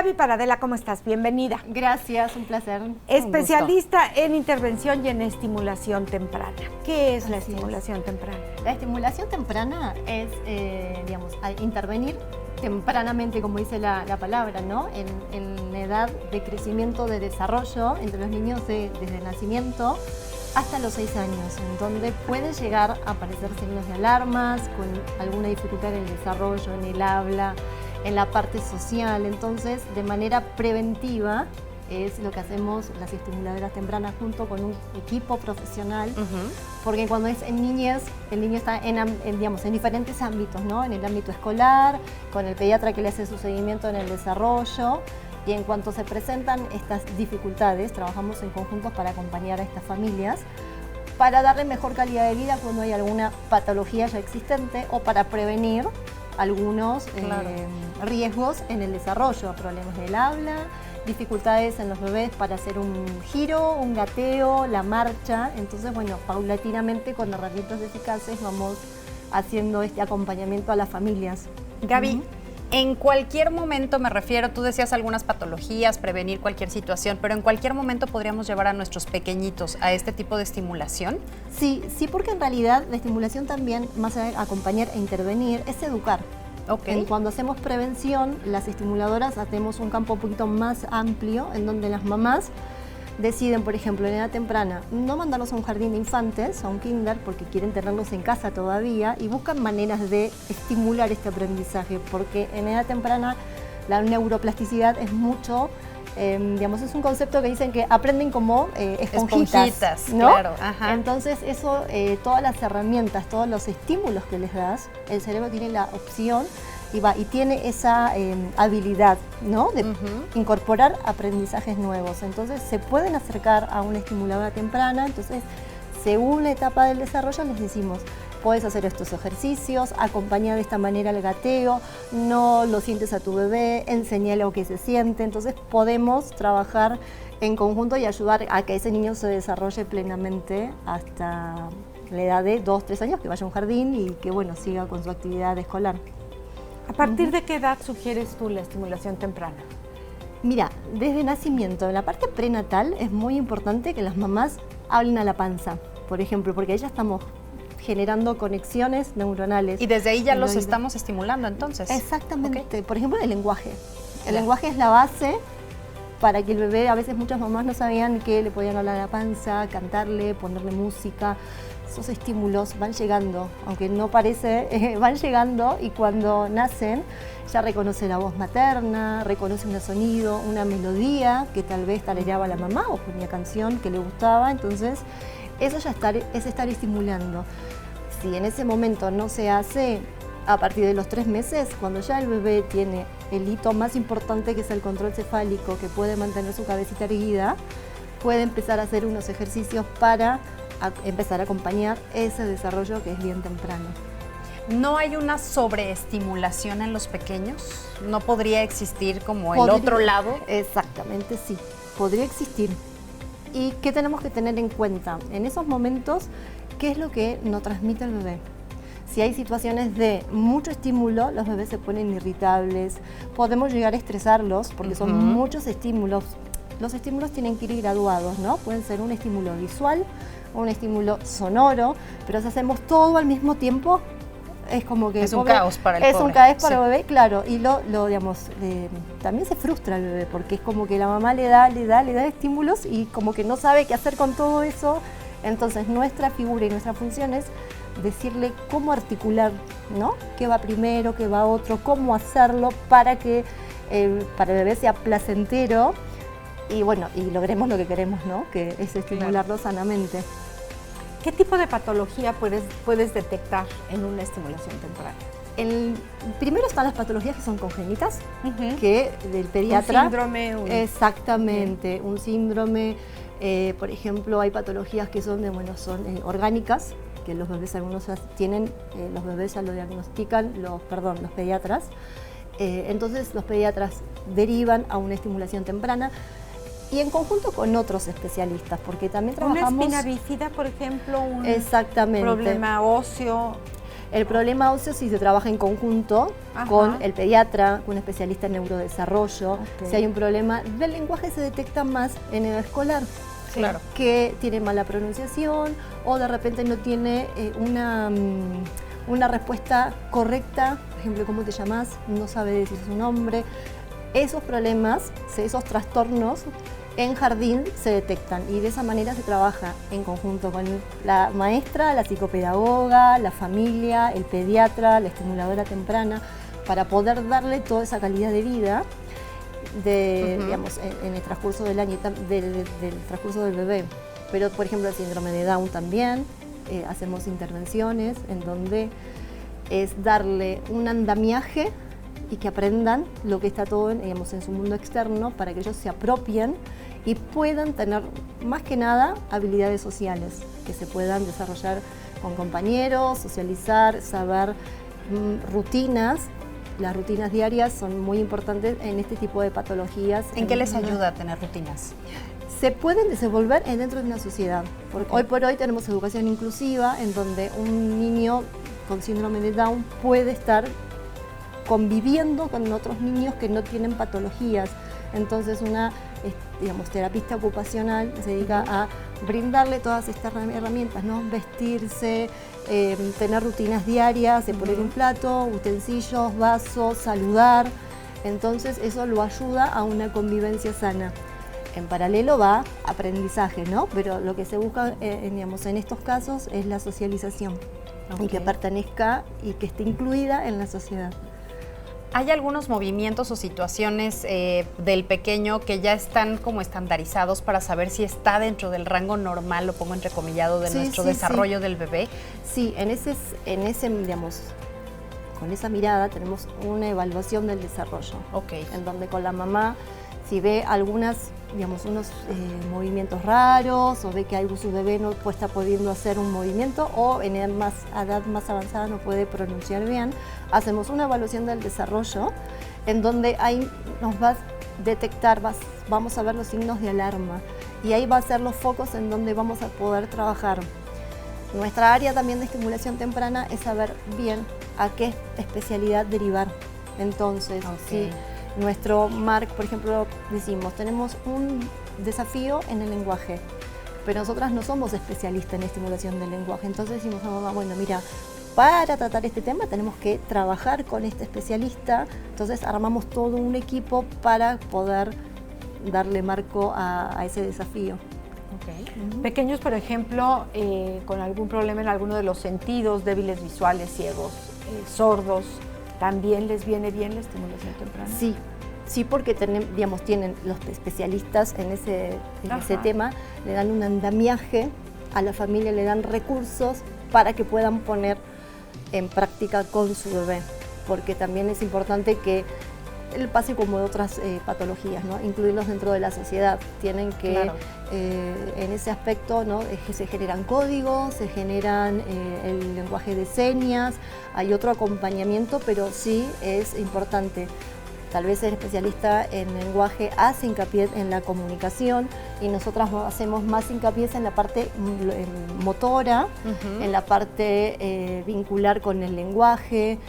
Gaby Paradela, ¿cómo estás? Bienvenida. Gracias, un placer. Especialista en intervención y en estimulación temprana. ¿Qué es la estimulación temprana? La estimulación temprana es, intervenir tempranamente, como dice la palabra, ¿no? En la edad de crecimiento, de desarrollo entre los niños desde el nacimiento hasta los 6 años, en donde puede llegar a aparecer signos de alarmas, con alguna dificultad en el desarrollo, en el habla, en la parte social. Entonces, de manera preventiva, es lo que hacemos las estimuladoras tempranas junto con un equipo profesional, porque cuando es en niñez, el niño está en diferentes ámbitos, ¿no? En el ámbito escolar, con el pediatra que le hace su seguimiento en el desarrollo, y en cuanto se presentan estas dificultades, trabajamos en conjuntos para acompañar a estas familias, para darle mejor calidad de vida cuando hay alguna patología ya existente o para prevenir algunos riesgos en el desarrollo, problemas del habla, dificultades en los bebés para hacer un giro, un gateo, la marcha. Entonces, bueno, paulatinamente con herramientas eficaces vamos haciendo este acompañamiento a las familias. Gaby, en cualquier momento, me refiero, tú decías algunas patologías, prevenir cualquier situación, pero en cualquier momento podríamos llevar a nuestros pequeñitos a este tipo de estimulación. Sí, porque en realidad la estimulación también, más allá de acompañar e intervenir, es educar. Cuando hacemos prevención, las estimuladoras hacemos un campo un poquito más amplio en donde las mamás deciden, por ejemplo, en edad temprana, no mandarlos a un jardín de infantes, a un kinder, porque quieren tenerlos en casa todavía y buscan maneras de estimular este aprendizaje, porque en edad temprana la neuroplasticidad es mucho, es un concepto que dicen que aprenden como esponjitas, ¿no? Claro. Ajá. Entonces eso, todas las herramientas, todos los estímulos que les das, el cerebro tiene la opción y tiene esa habilidad, ¿no? De incorporar aprendizajes nuevos. Entonces se pueden acercar a una estimuladora temprana. Entonces, según la etapa del desarrollo, les decimos, puedes hacer estos ejercicios, acompañar de esta manera el gateo, no lo sientes a tu bebé, enseñale lo que se siente. Entonces podemos trabajar en conjunto y ayudar a que ese niño se desarrolle plenamente hasta la edad de 2, 3 años, que vaya a un jardín y que, bueno, siga con su actividad escolar. ¿A partir de qué edad sugieres tú la estimulación temprana? Mira, desde nacimiento, en la parte prenatal es muy importante que las mamás hablen a la panza, por ejemplo, porque ahí ya estamos generando conexiones neuronales. Y desde ahí ya los estamos estimulando, entonces. Exactamente. Por ejemplo, el lenguaje. El lenguaje es la base para que el bebé, a veces muchas mamás no sabían que le podían hablar a la panza, cantarle, ponerle música. Esos estímulos van llegando, aunque no parece, van llegando, y cuando nacen ya reconoce la voz materna, reconoce un sonido, una melodía que tal vez tarareaba la mamá o ponía canción que le gustaba. Entonces eso ya es estar estimulando. Si en ese momento no se hace, a partir de los 3 meses, cuando ya el bebé tiene el hito más importante, que es el control cefálico, que puede mantener su cabecita erguida, puede empezar a hacer unos ejercicios para empezar a acompañar ese desarrollo que es bien temprano. ¿No hay una sobreestimulación en los pequeños? ¿No podría existir como el otro lado? Exactamente, sí. Podría existir. ¿Y qué tenemos que tener en cuenta? En esos momentos, ¿qué es lo que nos transmite el bebé? Si hay situaciones de mucho estímulo, los bebés se ponen irritables, podemos llegar a estresarlos porque son muchos estímulos. Los estímulos tienen que ir graduados, ¿no? Pueden ser un estímulo visual, un estímulo sonoro, pero si hacemos todo al mismo tiempo, es como que... Es un caos para el pobre. Es un caos para el bebé, claro, y también se frustra el bebé, porque es como que la mamá le da estímulos y como que no sabe qué hacer con todo eso. Entonces nuestra figura y nuestra función es decirle cómo articular, ¿no? Qué va primero, qué va otro, cómo hacerlo para que para el bebé sea placentero y, bueno, y logremos lo que queremos, ¿no? Que es estimularlo sanamente. ¿Qué tipo de patología puedes detectar en una estimulación temprana? Primero están las patologías que son congénitas, que del pediatra... Un síndrome. Exactamente, un síndrome. Por ejemplo, hay patologías que son orgánicas, que los bebés algunos tienen, los bebés ya lo diagnostican, los pediatras. Entonces los pediatras derivan a una estimulación temprana. Y en conjunto con otros especialistas, porque también trabajamos... Una espina bífida, por ejemplo, un Exactamente. problema óseo. El problema óseo sí se trabaja en conjunto Ajá. con el pediatra, con un especialista en neurodesarrollo. Ok. Si hay un problema del lenguaje se detecta más en edad escolar. Claro. Que tiene mala pronunciación o de repente no tiene una respuesta correcta, por ejemplo, ¿cómo te llamas? No sabe decir su nombre. Esos problemas, esos trastornos en jardín se detectan y de esa manera se trabaja en conjunto con la maestra, la psicopedagoga, la familia, el pediatra, la estimuladora temprana, para poder darle toda esa calidad de vida digamos, en el transcurso del año, del transcurso del bebé. Pero, por ejemplo, el síndrome de Down también, hacemos intervenciones en donde es darle un andamiaje y que aprendan lo que está todo digamos, en su mundo externo para que ellos se apropien y puedan tener, más que nada, habilidades sociales, que se puedan desarrollar con compañeros, socializar, saber rutinas. Las rutinas diarias son muy importantes en este tipo de patologías. ¿En qué les ayuda a tener rutinas? Se pueden desenvolver dentro de una sociedad. Porque Ok. hoy por hoy tenemos educación inclusiva, en donde un niño con síndrome de Down puede estar conviviendo con otros niños que no tienen patologías. Entonces una digamos, terapista ocupacional se dedica a brindarle todas estas herramientas, ¿no? Vestirse, tener rutinas diarias, de poner un plato, utensilios, vasos, saludar. Entonces eso lo ayuda a una convivencia sana. En paralelo va aprendizaje, ¿no? Pero lo que se busca digamos, en estos casos es la socialización y que pertenezca y que esté incluida en la sociedad. ¿Hay algunos movimientos o situaciones del pequeño que ya están como estandarizados para saber si está dentro del rango normal, lo pongo entrecomillado, de Sí, nuestro sí, desarrollo del bebé? Sí, en ese, digamos, con esa mirada tenemos una evaluación del desarrollo. Ok. En donde con la mamá, si ve digamos, unos movimientos raros o ve que su bebé no está pudiendo hacer un movimiento o en edad más avanzada no puede pronunciar bien, hacemos una evaluación del desarrollo en donde ahí nos va a detectar, vamos a ver los signos de alarma y ahí va a ser los focos en donde vamos a poder trabajar. Nuestra área también de estimulación temprana es saber bien a qué especialidad derivar. Entonces, si nuestro MARC, por ejemplo, decimos, tenemos un desafío en el lenguaje, pero nosotras no somos especialistas en estimulación del lenguaje. Entonces decimos a mamá, bueno, mira, para tratar este tema tenemos que trabajar con este especialista. Entonces armamos todo un equipo para poder darle marco a ese desafío. Ok. Pequeños, por ejemplo, con algún problema en alguno de los sentidos, débiles visuales, ciegos, sordos, ¿también les viene bien la estimulación temprana? Sí, sí, porque tienen los especialistas en ese tema, le dan un andamiaje a la familia, le dan recursos para que puedan poner en práctica con su bebé, porque también es importante que él pase como de otras patologías, ¿no? Incluirlos dentro de la sociedad. Tienen que, Claro. en ese aspecto, ¿no? Es que se generan códigos, se generan el lenguaje de señas, hay otro acompañamiento, pero sí es importante. Tal vez el especialista en lenguaje hace hincapié en la comunicación y nosotras hacemos más hincapié en la parte motora, en la parte vincular con el lenguaje,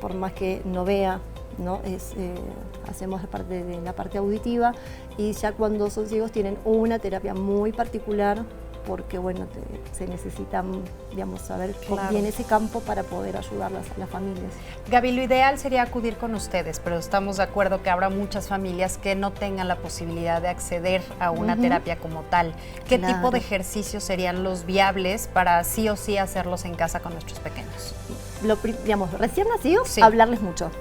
por más que no vea, ¿no? Hacemos la parte auditiva y ya cuando son ciegos tienen una terapia muy particular porque bueno, se necesita, digamos, saber bien ese campo para poder ayudarlas a las familias. Gaby, lo ideal sería acudir con ustedes, pero estamos de acuerdo que habrá muchas familias que no tengan la posibilidad de acceder a una terapia como tal. ¿Qué tipo de ejercicios serían los viables para sí o sí hacerlos en casa con nuestros pequeños? Digamos, recién nacidos, Sí. hablarles mucho.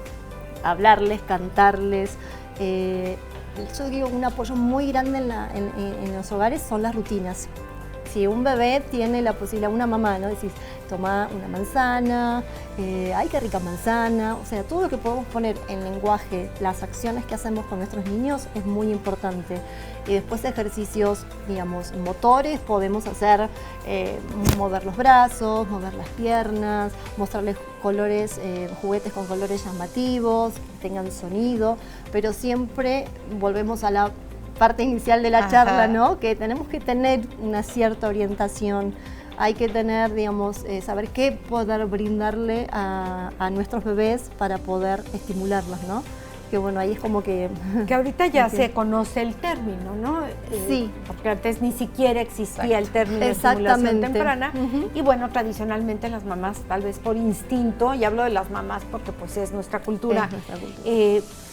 Hablarles, cantarles. Yo digo, un apoyo muy grande en los hogares son las rutinas. Si un bebé tiene la posibilidad, una mamá, ¿no? Decís, toma una manzana, ay, qué rica manzana. O sea, todo lo que podemos poner en lenguaje, las acciones que hacemos con nuestros niños es muy importante. Y después ejercicios, digamos, motores, podemos hacer, mover los brazos, mover las piernas, mostrarles colores, juguetes con colores llamativos, que tengan sonido, pero siempre volvemos a la parte inicial de la charla, ¿no? Que tenemos que tener una cierta orientación hay que tener, digamos, saber qué poder brindarle a nuestros bebés para poder estimularlos, ¿no? Que bueno, ahí es como que... Que ahorita ya se conoce el término, ¿no? Sí. Porque antes ni siquiera existía el término Exactamente. estimulación temprana. Y bueno, tradicionalmente las mamás, tal vez por instinto, y hablo de las mamás porque pues es nuestra cultura,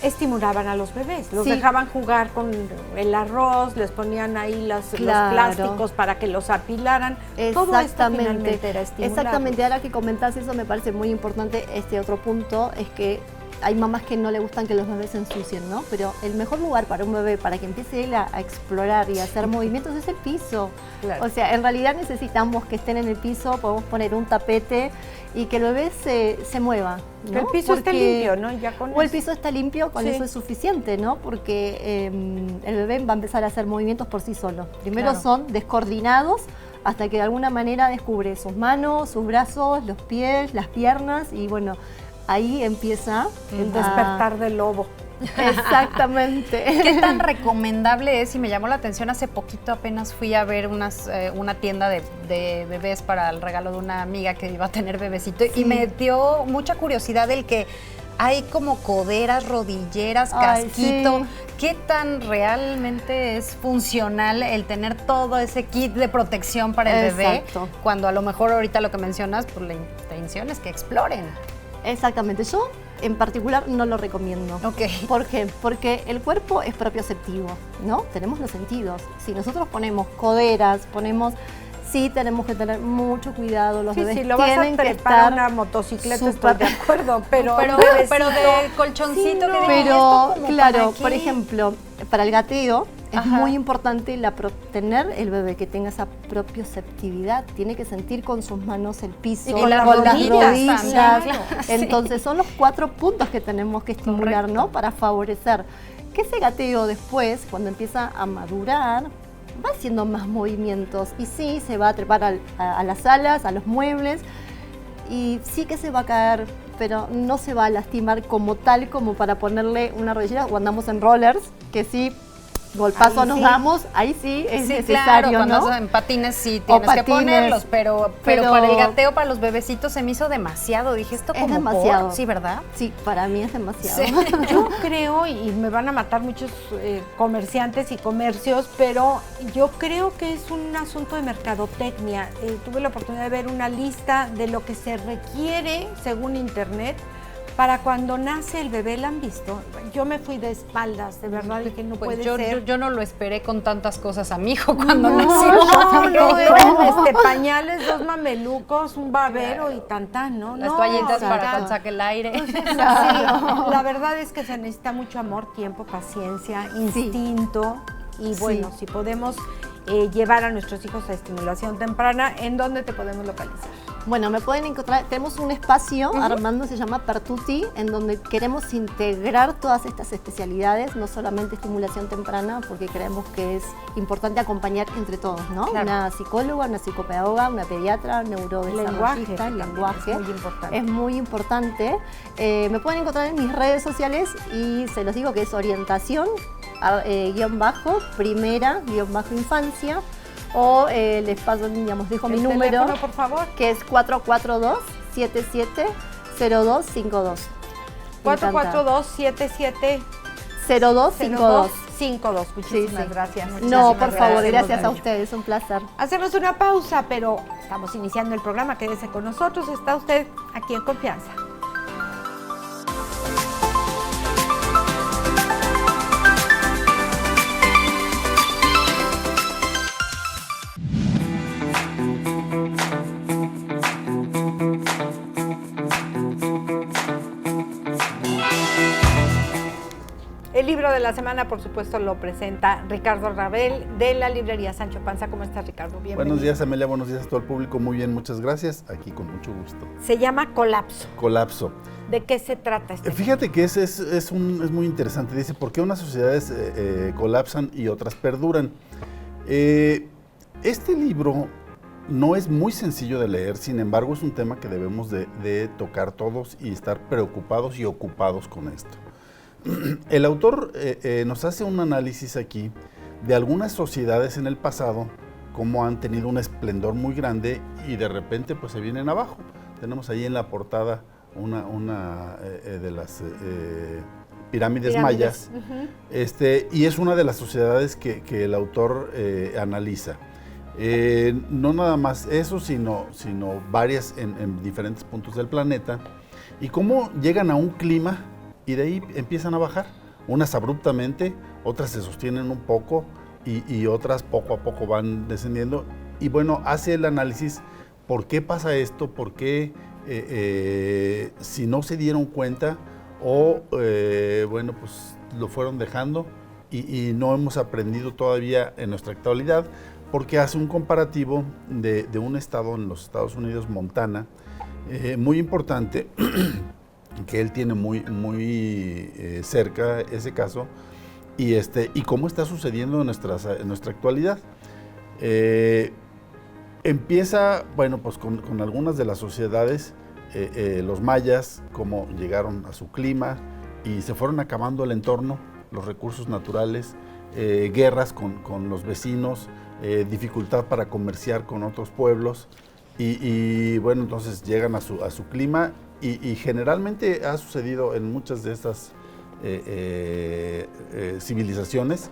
estimulaban a los bebés. Los dejaban jugar con el arroz, les ponían ahí los plásticos para que los apilaran. Todo esto finalmente era estimular. Exactamente, ahora que comentás eso me parece muy importante. Este otro punto es que hay mamás que no le gustan que los bebés se ensucien, ¿no? Pero el mejor lugar para un bebé, para que empiece él a explorar y a hacer movimientos, es el piso. Claro. O sea, en realidad necesitamos que estén en el piso, podemos poner un tapete y que el bebé se mueva, ¿no? Que el piso esté limpio, ¿no? Ya con el piso está limpio, con eso es suficiente, ¿no? Porque el bebé va a empezar a hacer movimientos por sí solo. Primero son descoordinados, hasta que de alguna manera descubre sus manos, sus brazos, los pies, las piernas y bueno, ahí empieza el despertar del lobo. Exactamente. ¿Qué tan recomendable es? Y me llamó la atención, hace poquito apenas fui a ver una tienda de bebés para el regalo de una amiga que iba a tener bebecito y me dio mucha curiosidad el que hay como coderas, rodilleras, casquito. ¿Qué tan realmente es funcional el tener todo ese kit de protección para el bebé? Cuando a lo mejor ahorita lo que mencionas, pues la intención es que exploren. Exactamente, yo en particular no lo recomiendo. ¿Por qué? Porque el cuerpo es propioceptivo, ¿no? Tenemos los sentidos. Si nosotros ponemos coderas, sí tenemos que tener mucho cuidado, los bebés lo vas a tienen que trepar estar una motocicleta, estoy de acuerdo, pero de colchoncito que pero claro, por ejemplo, para el gateo es muy importante tener el bebé que tenga esa propioceptividad, tiene que sentir con sus manos el piso, con las rodillas. Entonces son los 4 puntos que tenemos que estimular, ¿no? Para favorecer que ese gateo después, cuando empieza a madurar, va haciendo más movimientos y sí, se va a trepar a las alas, a los muebles y sí que se va a caer, pero no se va a lastimar como tal, como para ponerle una rodillera o andamos en rollers, que sí, golpazo nos damos, ahí sí es necesario, claro, ¿no? Cuando en patines sí tienes que ponerlos, pero para el gateo, para los bebecitos se me hizo demasiado, dije esto como es demasiado. Sí, ¿verdad? Sí, para mí es demasiado. Sí. Yo creo, y me van a matar muchos comerciantes y comercios, pero yo creo que es un asunto de mercadotecnia. Tuve la oportunidad de ver una lista de lo que se requiere, según internet, para cuando nace el bebé. ¿La han visto? Yo me fui de espaldas, de verdad, dije, no puede ser. Yo no lo esperé con tantas cosas a mi hijo cuando nació. No, eran pañales, 2 mamelucos, un babero y tantán, ¿no? Las toallitas para cuando saque el aire. Entonces, la verdad es que se necesita mucho amor, tiempo, paciencia, instinto y bueno, si podemos llevar a nuestros hijos a estimulación temprana, ¿en dónde te podemos localizar? Bueno, me pueden encontrar, tenemos un espacio, Armando se llama Pertuti, en donde queremos integrar todas estas especialidades, no solamente estimulación temprana, porque creemos que es importante acompañar entre todos, ¿no? Claro. Una psicóloga, una psicopedagoga, una pediatra, neurodesarrollista, lenguaje. Es muy importante. Es muy importante. Me pueden encontrar en mis redes sociales y se los digo que es orientación, _primera_infancia. O les paso, digamos, dejo mi número, teléfono, por favor, que es 442-770252. 442-770252. Muchísimas gracias. No, por favor, gracias a ustedes, un placer. Hacemos una pausa, pero estamos iniciando el programa, quédese con nosotros, está usted aquí en Confianza. El libro de la semana, por supuesto, lo presenta Ricardo Ravel de la librería Sancho Panza. ¿Cómo estás, Ricardo? Bienvenido. Buenos días, Amelia. Buenos días a todo el público. Muy bien, muchas gracias. Aquí con mucho gusto. Se llama Colapso. Colapso. ¿De qué se trata este libro? Fíjate que es muy interesante. Dice, ¿por qué unas sociedades colapsan y otras perduran? Este libro no es muy sencillo de leer, sin embargo, es un tema que debemos de tocar todos y estar preocupados y ocupados con esto. El autor nos hace un análisis aquí de algunas sociedades en el pasado cómo han tenido un esplendor muy grande y de repente pues se vienen abajo. Tenemos ahí en la portada una de las pirámides mayas, y es una de las sociedades que el autor analiza. No nada más eso, sino varias en diferentes puntos del planeta, y cómo llegan a un clima y de ahí empiezan a bajar, unas abruptamente, otras se sostienen un poco y otras poco a poco van descendiendo. Y bueno, hace el análisis, ¿por qué pasa esto? ¿Por qué si no se dieron cuenta o bueno, pues lo fueron dejando y no hemos aprendido todavía en nuestra actualidad? Porque hace un comparativo de un estado en los Estados Unidos, Montana, muy importante, que él tiene muy cerca ese caso, y cómo está sucediendo en nuestra actualidad. Empieza, bueno, pues con algunas de las sociedades, los mayas, cómo llegaron a su clima y se fueron acabando el entorno, los recursos naturales, guerras con los vecinos, dificultad para comerciar con otros pueblos, y bueno, entonces llegan a su clima, y generalmente ha sucedido en muchas de estas civilizaciones,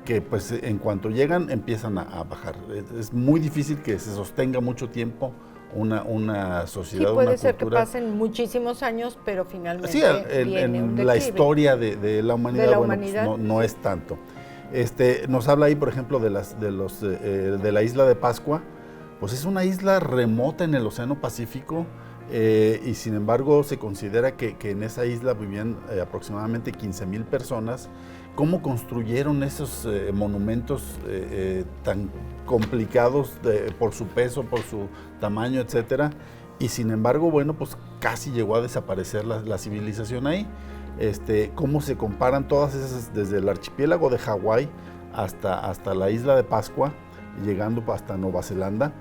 que pues en cuanto llegan empiezan a bajar. Es muy difícil que se sostenga mucho tiempo una sociedad, sí, puede una ser cultura. que pasen muchísimos años, pero finalmente Sí, viene un en la declive. historia de la humanidad, De la bueno, humanidad. pues no es tanto. Nos habla ahí, por ejemplo, de la isla de Pascua. Pues es una isla remota en el Océano Pacífico, y sin embargo se considera que en esa isla vivían aproximadamente 15,000 personas. ¿Cómo construyeron esos monumentos tan complicados por su peso, por su tamaño, etcétera? Y sin embargo, bueno, pues casi llegó a desaparecer la civilización ahí. Cómo se comparan todas esas, desde el archipiélago de Hawái hasta la isla de Pascua, llegando hasta Nueva Zelanda,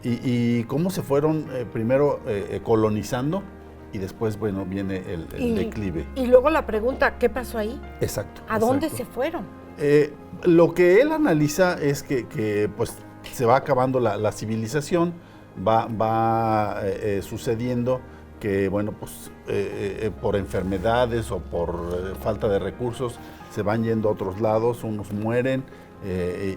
y cómo se fueron primero colonizando, y después, bueno, viene el declive. Y luego la pregunta, ¿qué pasó ahí? Exacto. ¿A dónde se fueron? Lo que él analiza es que pues, se va acabando la civilización, va sucediendo que, bueno, pues por enfermedades o por falta de recursos se van yendo a otros lados, unos mueren,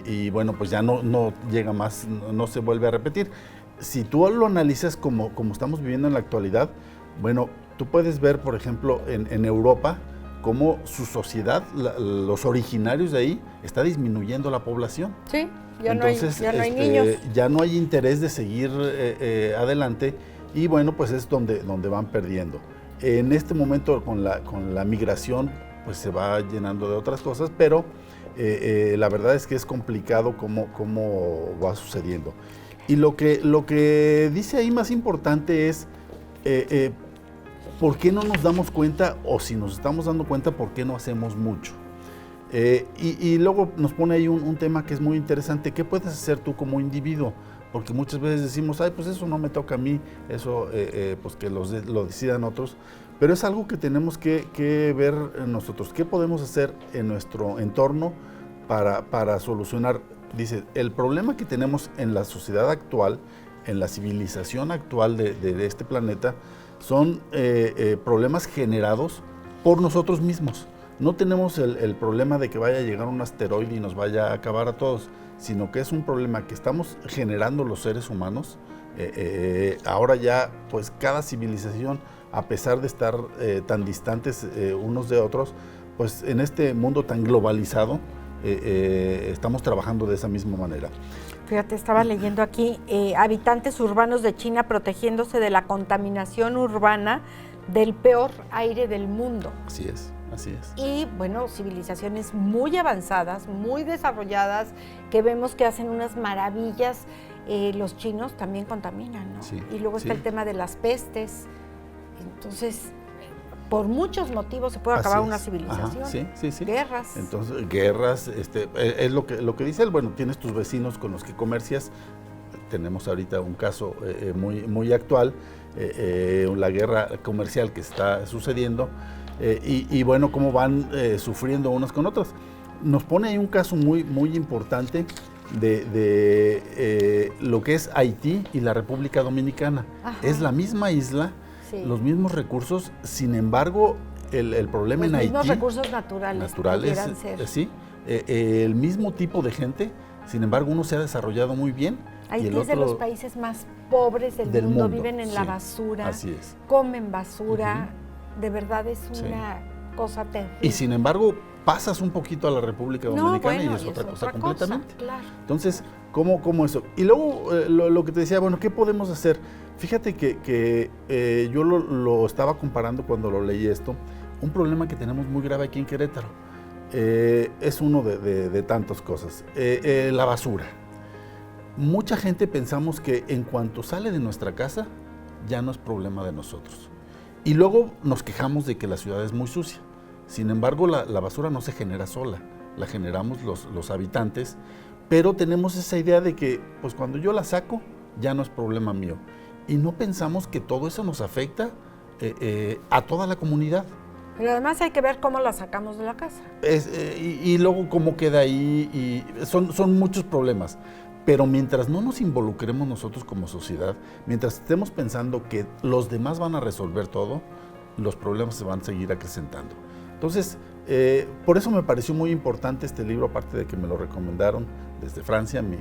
y bueno, pues ya no llega más, no se vuelve a repetir. Si tú lo analizas como estamos viviendo en la actualidad, bueno, tú puedes ver, por ejemplo, en Europa, cómo su sociedad, los originarios de ahí, está disminuyendo la población. Sí, ya Entonces, no hay niños. ya no hay interés de seguir adelante, y bueno, pues es donde van perdiendo. En este momento, con la migración, pues se va llenando de otras cosas, pero la verdad es que es complicado cómo va sucediendo. Y lo que dice ahí más importante es, ¿por qué no nos damos cuenta? O si nos estamos dando cuenta, ¿por qué no hacemos mucho? Y luego nos pone ahí un tema que es muy interesante. ¿Qué puedes hacer tú como individuo? Porque muchas veces decimos, ay, pues eso no me toca a mí, eso pues que lo decidan otros. Pero es algo que tenemos que ver nosotros. ¿Qué podemos hacer en nuestro entorno para solucionar? Dice, el problema que tenemos en la sociedad actual, en la civilización actual de este planeta, son problemas generados por nosotros mismos. No tenemos el problema de que vaya a llegar un asteroide y nos vaya a acabar a todos, sino que es un problema que estamos generando los seres humanos. Ahora ya, pues cada civilización, a pesar de estar tan distantes unos de otros, pues en este mundo tan globalizado, estamos trabajando de esa misma manera. Fíjate, estaba leyendo aquí, habitantes urbanos de China protegiéndose de la contaminación urbana del peor aire del mundo. Así es. Y bueno, civilizaciones muy avanzadas, muy desarrolladas, que vemos que hacen unas maravillas. Los chinos también contaminan, ¿no? Sí, y luego está el tema de las pestes. Entonces, por muchos motivos se puede acabar una civilización. Ajá, sí. Guerras. Entonces, guerras, es lo que dice él. Bueno, tienes tus vecinos con los que comercias. Tenemos ahorita un caso muy actual, la guerra comercial que está sucediendo, y bueno, cómo van sufriendo unas con otras. Nos pone ahí un caso muy importante, de lo que es Haití y la República Dominicana. Ajá. Es la misma isla, Sí. los mismos recursos, sin embargo, el problema en Haití... Los mismos recursos naturales pudieran ser. Sí, el mismo tipo de gente, sin embargo, uno se ha desarrollado muy bien. Haití es de los países más pobres del mundo, viven en la sí, basura, así es. comen basura, de verdad es una cosa terrible. Y sin embargo, pasas un poquito a la República Dominicana y es otra cosa completamente. Claro. Entonces, ¿cómo eso? Y luego, lo que te decía, bueno, ¿qué podemos hacer? Fíjate que yo lo estaba comparando cuando lo leí esto, un problema que tenemos muy grave aquí en Querétaro. Es uno de tantas cosas. La basura. Mucha gente pensamos que en cuanto sale de nuestra casa, ya no es problema de nosotros. Y luego nos quejamos de que la ciudad es muy sucia. Sin embargo, la basura no se genera sola, la generamos los habitantes, pero tenemos esa idea de que pues cuando yo la saco, ya no es problema mío. Y no pensamos que todo eso nos afecta a toda la comunidad. Pero además hay que ver cómo la sacamos de la casa. Y luego cómo queda ahí, y son muchos problemas. Pero mientras no nos involucremos nosotros como sociedad, mientras estemos pensando que los demás van a resolver todo, los problemas se van a seguir acrecentando. Entonces, por eso me pareció muy importante este libro, aparte de que me lo recomendaron desde Francia, mi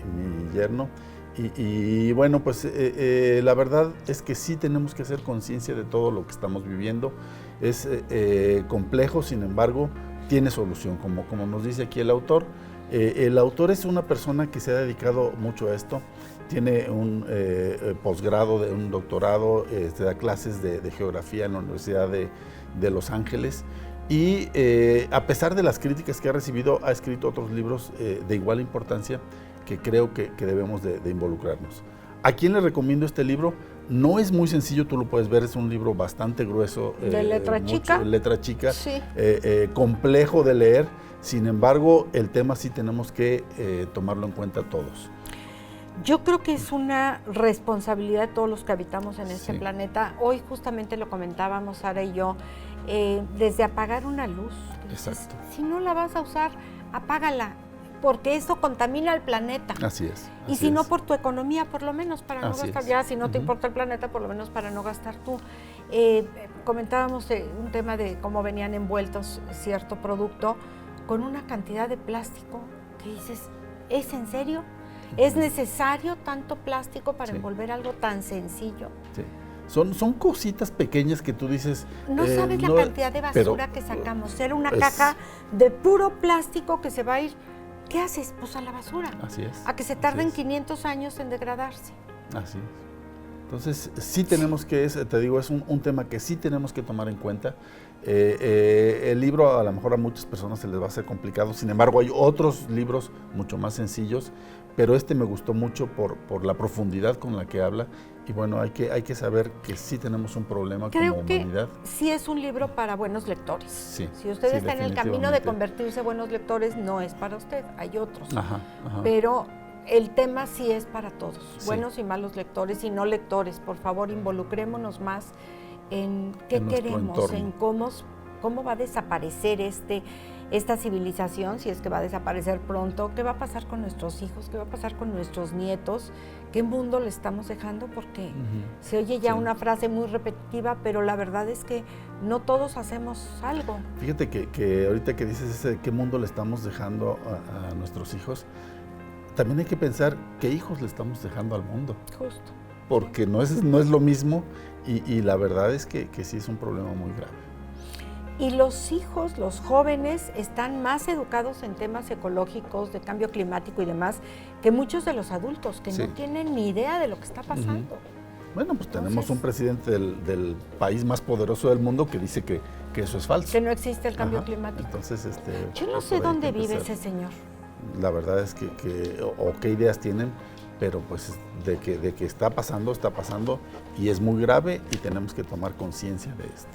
yerno. Y bueno, pues la verdad es que sí tenemos que hacer conciencia de todo lo que estamos viviendo. Es complejo, sin embargo, tiene solución, como nos dice aquí el autor. El autor es una persona que se ha dedicado mucho a esto, tiene un posgrado, un doctorado, da clases de geografía en la Universidad de Los Ángeles y a pesar de las críticas que ha recibido, ha escrito otros libros de igual importancia que creo que debemos de involucrarnos. ¿A quién le recomiendo este libro? No es muy sencillo, tú lo puedes ver, es un libro bastante grueso. ¿De letra chica? Letra chica, sí. Complejo de leer. Sin embargo, el tema sí tenemos que tomarlo en cuenta todos. Yo creo que es una responsabilidad de todos los que habitamos en este planeta. Hoy justamente lo comentábamos Sara y yo, desde apagar una luz. Exacto. Si no la vas a usar, apágala, porque eso contamina al planeta. Así es. Y si no por tu economía, por lo menos para no gastar. Ya si no te importa el planeta, por lo menos para no gastar tú. Comentábamos un tema de cómo venían envueltos cierto producto con una cantidad de plástico que dices, ¿es en serio? ¿Es necesario tanto plástico para envolver algo tan sencillo? Sí. Son cositas pequeñas que tú dices... No sabes la cantidad de basura que sacamos. Era una caja de puro plástico que se va a ir. ¿Qué haces? Pues a la basura. Así es. A que se tarden 500 años en degradarse. Así es. Entonces, sí tenemos que, te digo, es un tema que sí tenemos que tomar en cuenta. El libro a lo mejor a muchas personas se les va a hacer complicado, sin embargo hay otros libros mucho más sencillos, pero este me gustó mucho por la profundidad con la que habla y bueno, hay que saber que sí tenemos un problema como humanidad. Creo que sí es un libro para buenos lectores. Sí, si usted está en el camino de convertirse en buenos lectores, no es para usted, hay otros. Ajá. Pero el tema sí es para todos, buenos y malos lectores y no lectores. Por favor, involucrémonos más en qué queremos, en cómo va a desaparecer esta civilización, si es que va a desaparecer pronto, qué va a pasar con nuestros hijos, qué va a pasar con nuestros nietos, qué mundo le estamos dejando, porque se oye ya una frase muy repetitiva, pero la verdad es que no todos hacemos algo. Fíjate que ahorita que dices ese qué mundo le estamos dejando a nuestros hijos, también hay que pensar qué hijos le estamos dejando al mundo. Justo. Porque no es lo mismo y la verdad es que sí es un problema muy grave. Y los hijos, los jóvenes, están más educados en temas ecológicos, de cambio climático y demás, que muchos de los adultos, que no tienen ni idea de lo que está pasando. Bueno, pues tenemos un presidente del país más poderoso del mundo que dice que eso es falso. Que no existe el cambio climático. Entonces, yo no sé dónde vive ese señor. La verdad es que qué ideas tienen, pero pues de que está pasando y es muy grave y tenemos que tomar conciencia de esto.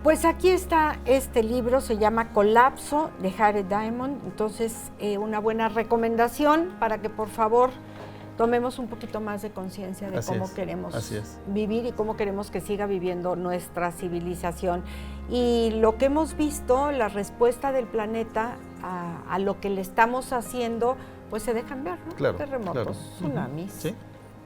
Pues aquí está este libro, se llama Colapso, de Jared Diamond. Entonces, una buena recomendación para que por favor tomemos un poquito más de conciencia de cómo queremos vivir y cómo queremos que siga viviendo nuestra civilización. Y lo que hemos visto, la respuesta del planeta a lo que le estamos haciendo, pues se dejan ver, ¿no? Claro, Terremotos, claro. tsunamis, Sí,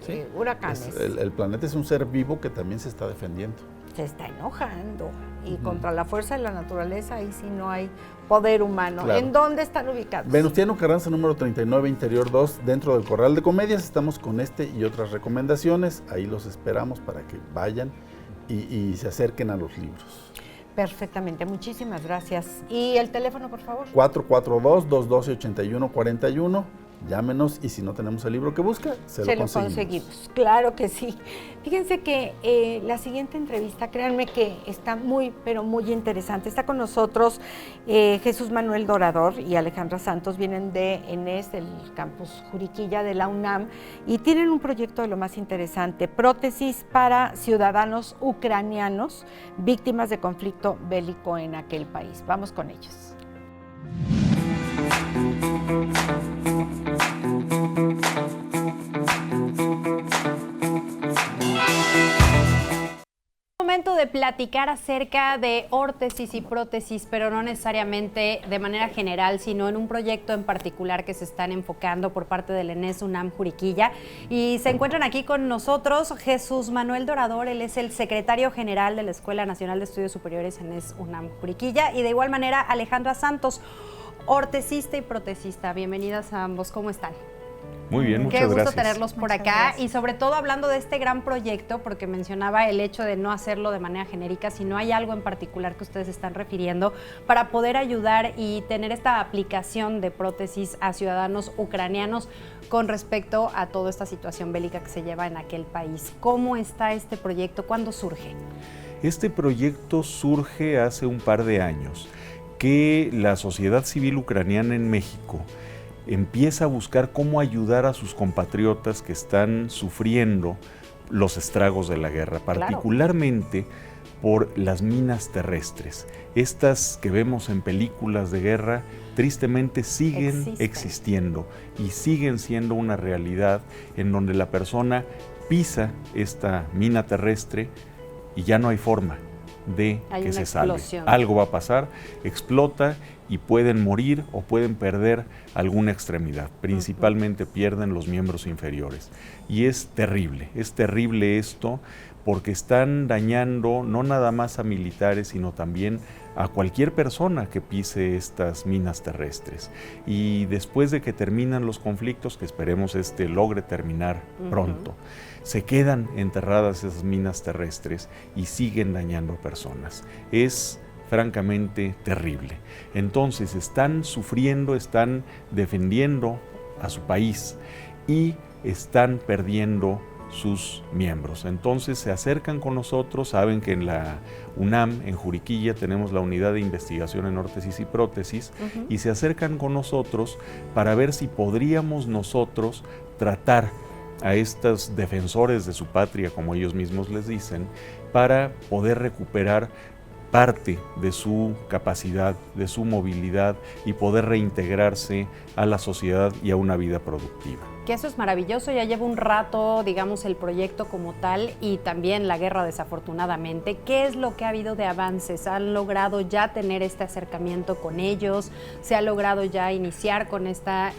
sí. huracanes. El planeta es un ser vivo que también se está defendiendo. Se está enojando y contra la fuerza de la naturaleza ahí sí no hay poder humano. Claro. ¿En dónde están ubicados? Venustiano Carranza, número 39, Interior 2, dentro del Corral de Comedias. Estamos con este y otras recomendaciones. Ahí los esperamos para que vayan y se acerquen a los libros. Perfectamente, muchísimas gracias. ¿Y el teléfono, por favor? 442-212-8141. Llámenos y si no tenemos el libro que busca, se lo conseguimos. Claro que sí. Fíjense que la siguiente entrevista, créanme que está muy, pero muy interesante. Está con nosotros Jesús Manuel Dorador y Alejandra Santos, vienen de ENES, del campus Juriquilla de la UNAM, y tienen un proyecto de lo más interesante, prótesis para ciudadanos ucranianos víctimas de conflicto bélico en aquel país. Vamos con ellos. Momento de platicar acerca de órtesis y prótesis, pero no necesariamente de manera general, sino en un proyecto en particular que se están enfocando por parte del ENES UNAM Juriquilla. Y se encuentran aquí con nosotros Jesús Manuel Dorador, él es el secretario general de la Escuela Nacional de Estudios Superiores ENES UNAM Juriquilla, y de igual manera Alejandra Santos, ortesista y protesista. Bienvenidas a ambos, ¿cómo están? Muy bien, muchas gracias. Qué gracias. gusto tenerlos por Muchas acá gracias. y sobre todo hablando de este gran proyecto, porque mencionaba el hecho de no hacerlo de manera genérica, sino hay algo en particular que ustedes están refiriendo para poder ayudar y tener esta aplicación de prótesis a ciudadanos ucranianos con respecto a toda esta situación bélica que se lleva en aquel país. ¿Cómo está este proyecto? ¿Cuándo surge? Este proyecto surge hace un par de años, que la sociedad civil ucraniana en México empieza a buscar cómo ayudar a sus compatriotas que están sufriendo los estragos de la guerra, particularmente por las minas terrestres. Estas que vemos en películas de guerra, tristemente siguen existiendo y siguen siendo una realidad en donde la persona pisa esta mina terrestre y ya no hay forma de que se salve. Algo va a pasar, explota y pueden morir o pueden perder alguna extremidad. Principalmente pierden los miembros inferiores. Y es terrible esto porque están dañando no nada más a militares, sino también a cualquier persona que pise estas minas terrestres. Y después de que terminan los conflictos, que esperemos logre terminar pronto, se quedan enterradas esas minas terrestres y siguen dañando personas. Es francamente terrible. Entonces están sufriendo, están defendiendo a su país y están perdiendo sus miembros. Entonces se acercan con nosotros, saben que en la UNAM, en Juriquilla, tenemos la unidad de investigación en órtesis y prótesis, y se acercan con nosotros para ver si podríamos nosotros tratar a estos defensores de su patria, como ellos mismos les dicen, para poder recuperar parte de su capacidad, de su movilidad y poder reintegrarse a la sociedad y a una vida productiva. Que eso es maravilloso, ya lleva un rato, digamos, el proyecto como tal y también la guerra desafortunadamente. ¿Qué es lo que ha habido de avances? ¿Han logrado ya tener este acercamiento con ellos? ¿Se ha logrado ya iniciar con esta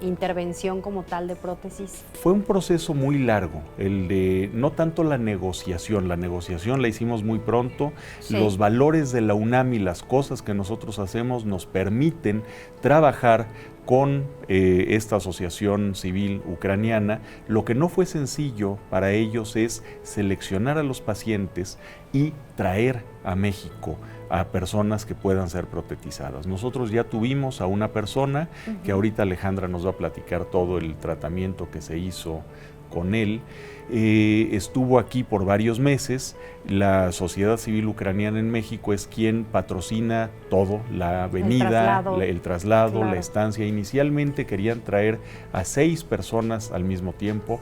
intervención como tal de prótesis? Fue un proceso muy largo, el de no tanto la negociación la hicimos muy pronto, sí. Los valores de la UNAM y las cosas que nosotros hacemos nos permiten trabajar con esta asociación civil ucraniana. Lo que no fue sencillo para ellos es seleccionar a los pacientes y traer a México a personas que puedan ser protetizadas. Nosotros ya tuvimos a una persona, que ahorita Alejandra nos va a platicar todo el tratamiento que se hizo con él. Estuvo aquí por varios meses. La sociedad civil ucraniana en México es quien patrocina todo, la venida, el traslado, claro. La estancia. Inicialmente querían traer a 6 personas al mismo tiempo.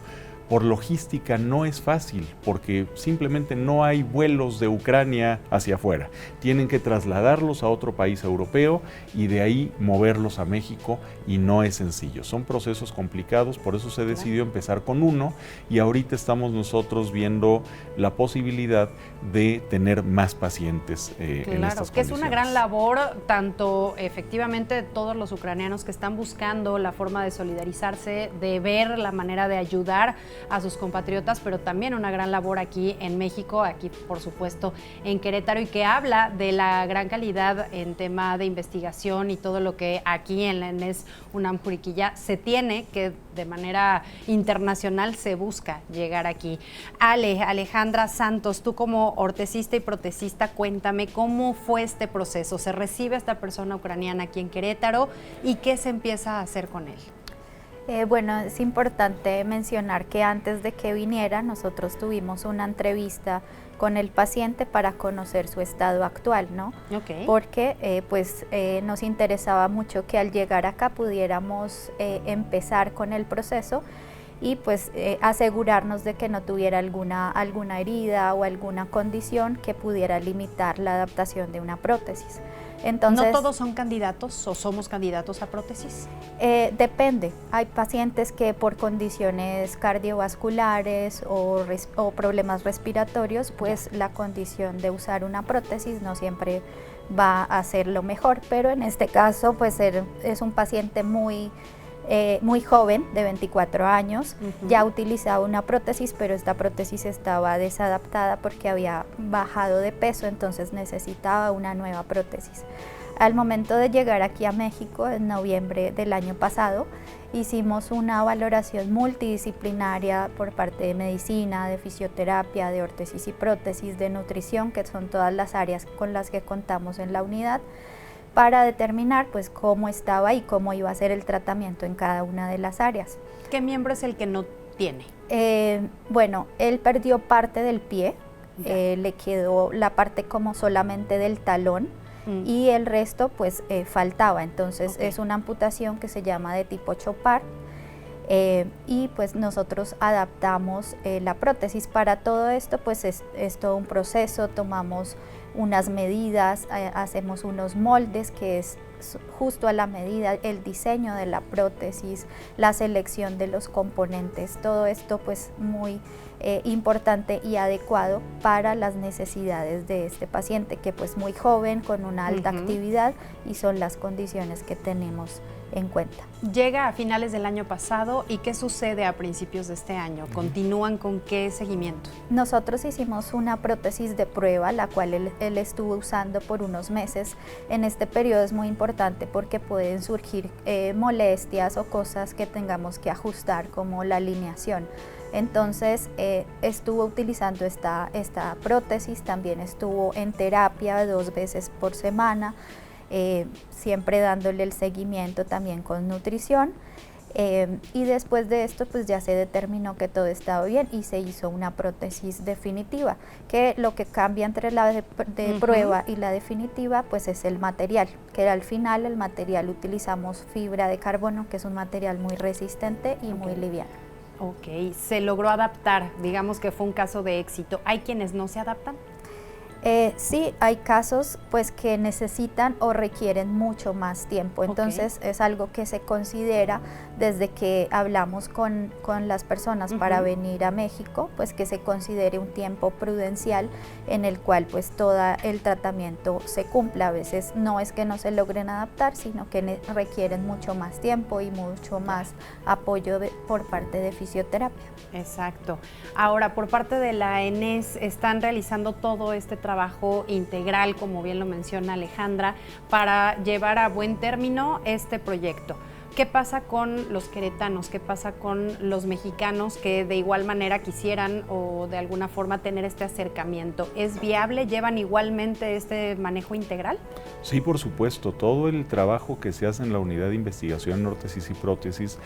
por logística no es fácil, porque simplemente no hay vuelos de Ucrania hacia afuera. Tienen que trasladarlos a otro país europeo y de ahí moverlos a México, y no es sencillo. Son procesos complicados, por eso se decidió empezar con uno, y ahorita estamos nosotros viendo la posibilidad de tener más pacientes en estas condiciones. Que es una gran labor, tanto efectivamente de todos los ucranianos que están buscando la forma de solidarizarse, de ver la manera de ayudar a sus compatriotas, pero también una gran labor aquí en México, aquí por supuesto en Querétaro, y que habla de la gran calidad en tema de investigación y todo lo que aquí en la ENES UNAM Juriquilla se tiene, que de manera internacional se busca llegar aquí. Alejandra Santos, tú como ortesista y protesista, cuéntame cómo fue este proceso. ¿Se recibe a esta persona ucraniana aquí en Querétaro y qué se empieza a hacer con él? Bueno, es importante mencionar que antes de que viniera, nosotros tuvimos una entrevista con el paciente para conocer su estado actual, ¿no? Okay. Porque nos interesaba mucho que al llegar acá pudiéramos empezar con el proceso y pues asegurarnos de que no tuviera alguna herida o alguna condición que pudiera limitar la adaptación de una prótesis. Entonces, ¿no todos son candidatos o somos candidatos a prótesis? Depende. Hay pacientes que por condiciones cardiovasculares o problemas respiratorios, pues la condición de usar una prótesis no siempre va a ser lo mejor, pero en este caso pues es un paciente muy joven, de 24 años, ya utilizaba una prótesis, pero esta prótesis estaba desadaptada porque había bajado de peso, entonces necesitaba una nueva prótesis. Al momento de llegar aquí a México, en noviembre del año pasado, hicimos una valoración multidisciplinaria por parte de medicina, de fisioterapia, de órtesis y prótesis, de nutrición, que son todas las áreas con las que contamos en la unidad, para determinar pues cómo estaba y cómo iba a ser el tratamiento en cada una de las áreas. ¿Qué miembro es el que no tiene? Bueno, él perdió parte del pie, le quedó la parte como solamente del talón y el resto pues faltaba, entonces es una amputación que se llama de tipo Chopard. Y pues nosotros adaptamos la prótesis. Para todo esto pues es todo un proceso, tomamos unas medidas, hacemos unos moldes que es justo a la medida, el diseño de la prótesis, la selección de los componentes, todo esto pues muy importante y adecuado para las necesidades de este paciente, que pues muy joven, con una alta actividad, y son las condiciones que tenemos en cuenta. Llega a finales del año pasado, ¿y qué sucede a principios de este año? ¿Continúan con qué seguimiento? Nosotros hicimos una prótesis de prueba, la cual él estuvo usando por unos meses. En este periodo es muy importante porque pueden surgir molestias o cosas que tengamos que ajustar, como la alineación. Entonces estuvo utilizando esta prótesis, también estuvo en terapia 2 veces por semana, siempre dándole el seguimiento también con nutrición, y después de esto pues ya se determinó que todo estaba bien y se hizo una prótesis definitiva, que lo que cambia entre la de prueba y la definitiva pues es el material, que al final el material utilizamos fibra de carbono, que es un material muy resistente y muy liviano. Ok, se logró adaptar, digamos que fue un caso de éxito. ¿Hay quienes no se adaptan? Sí, hay casos pues que necesitan o requieren mucho más tiempo, entonces es algo que se considera desde que hablamos con las personas para venir a México, pues que se considere un tiempo prudencial en el cual pues todo el tratamiento se cumpla. A veces no es que no se logren adaptar, sino que requieren mucho más tiempo y mucho más apoyo por parte de fisioterapia. Exacto. Ahora, por parte de la ENES, están realizando todo este trabajo integral, como bien lo menciona Alejandra, para llevar a buen término este proyecto. ¿Qué pasa con los queretanos? ¿Qué pasa con los mexicanos que de igual manera quisieran o de alguna forma tener este acercamiento? ¿Es viable? ¿Llevan igualmente este manejo integral? Sí, por supuesto. Todo el trabajo que se hace en la unidad de investigación en órtesis y prótesis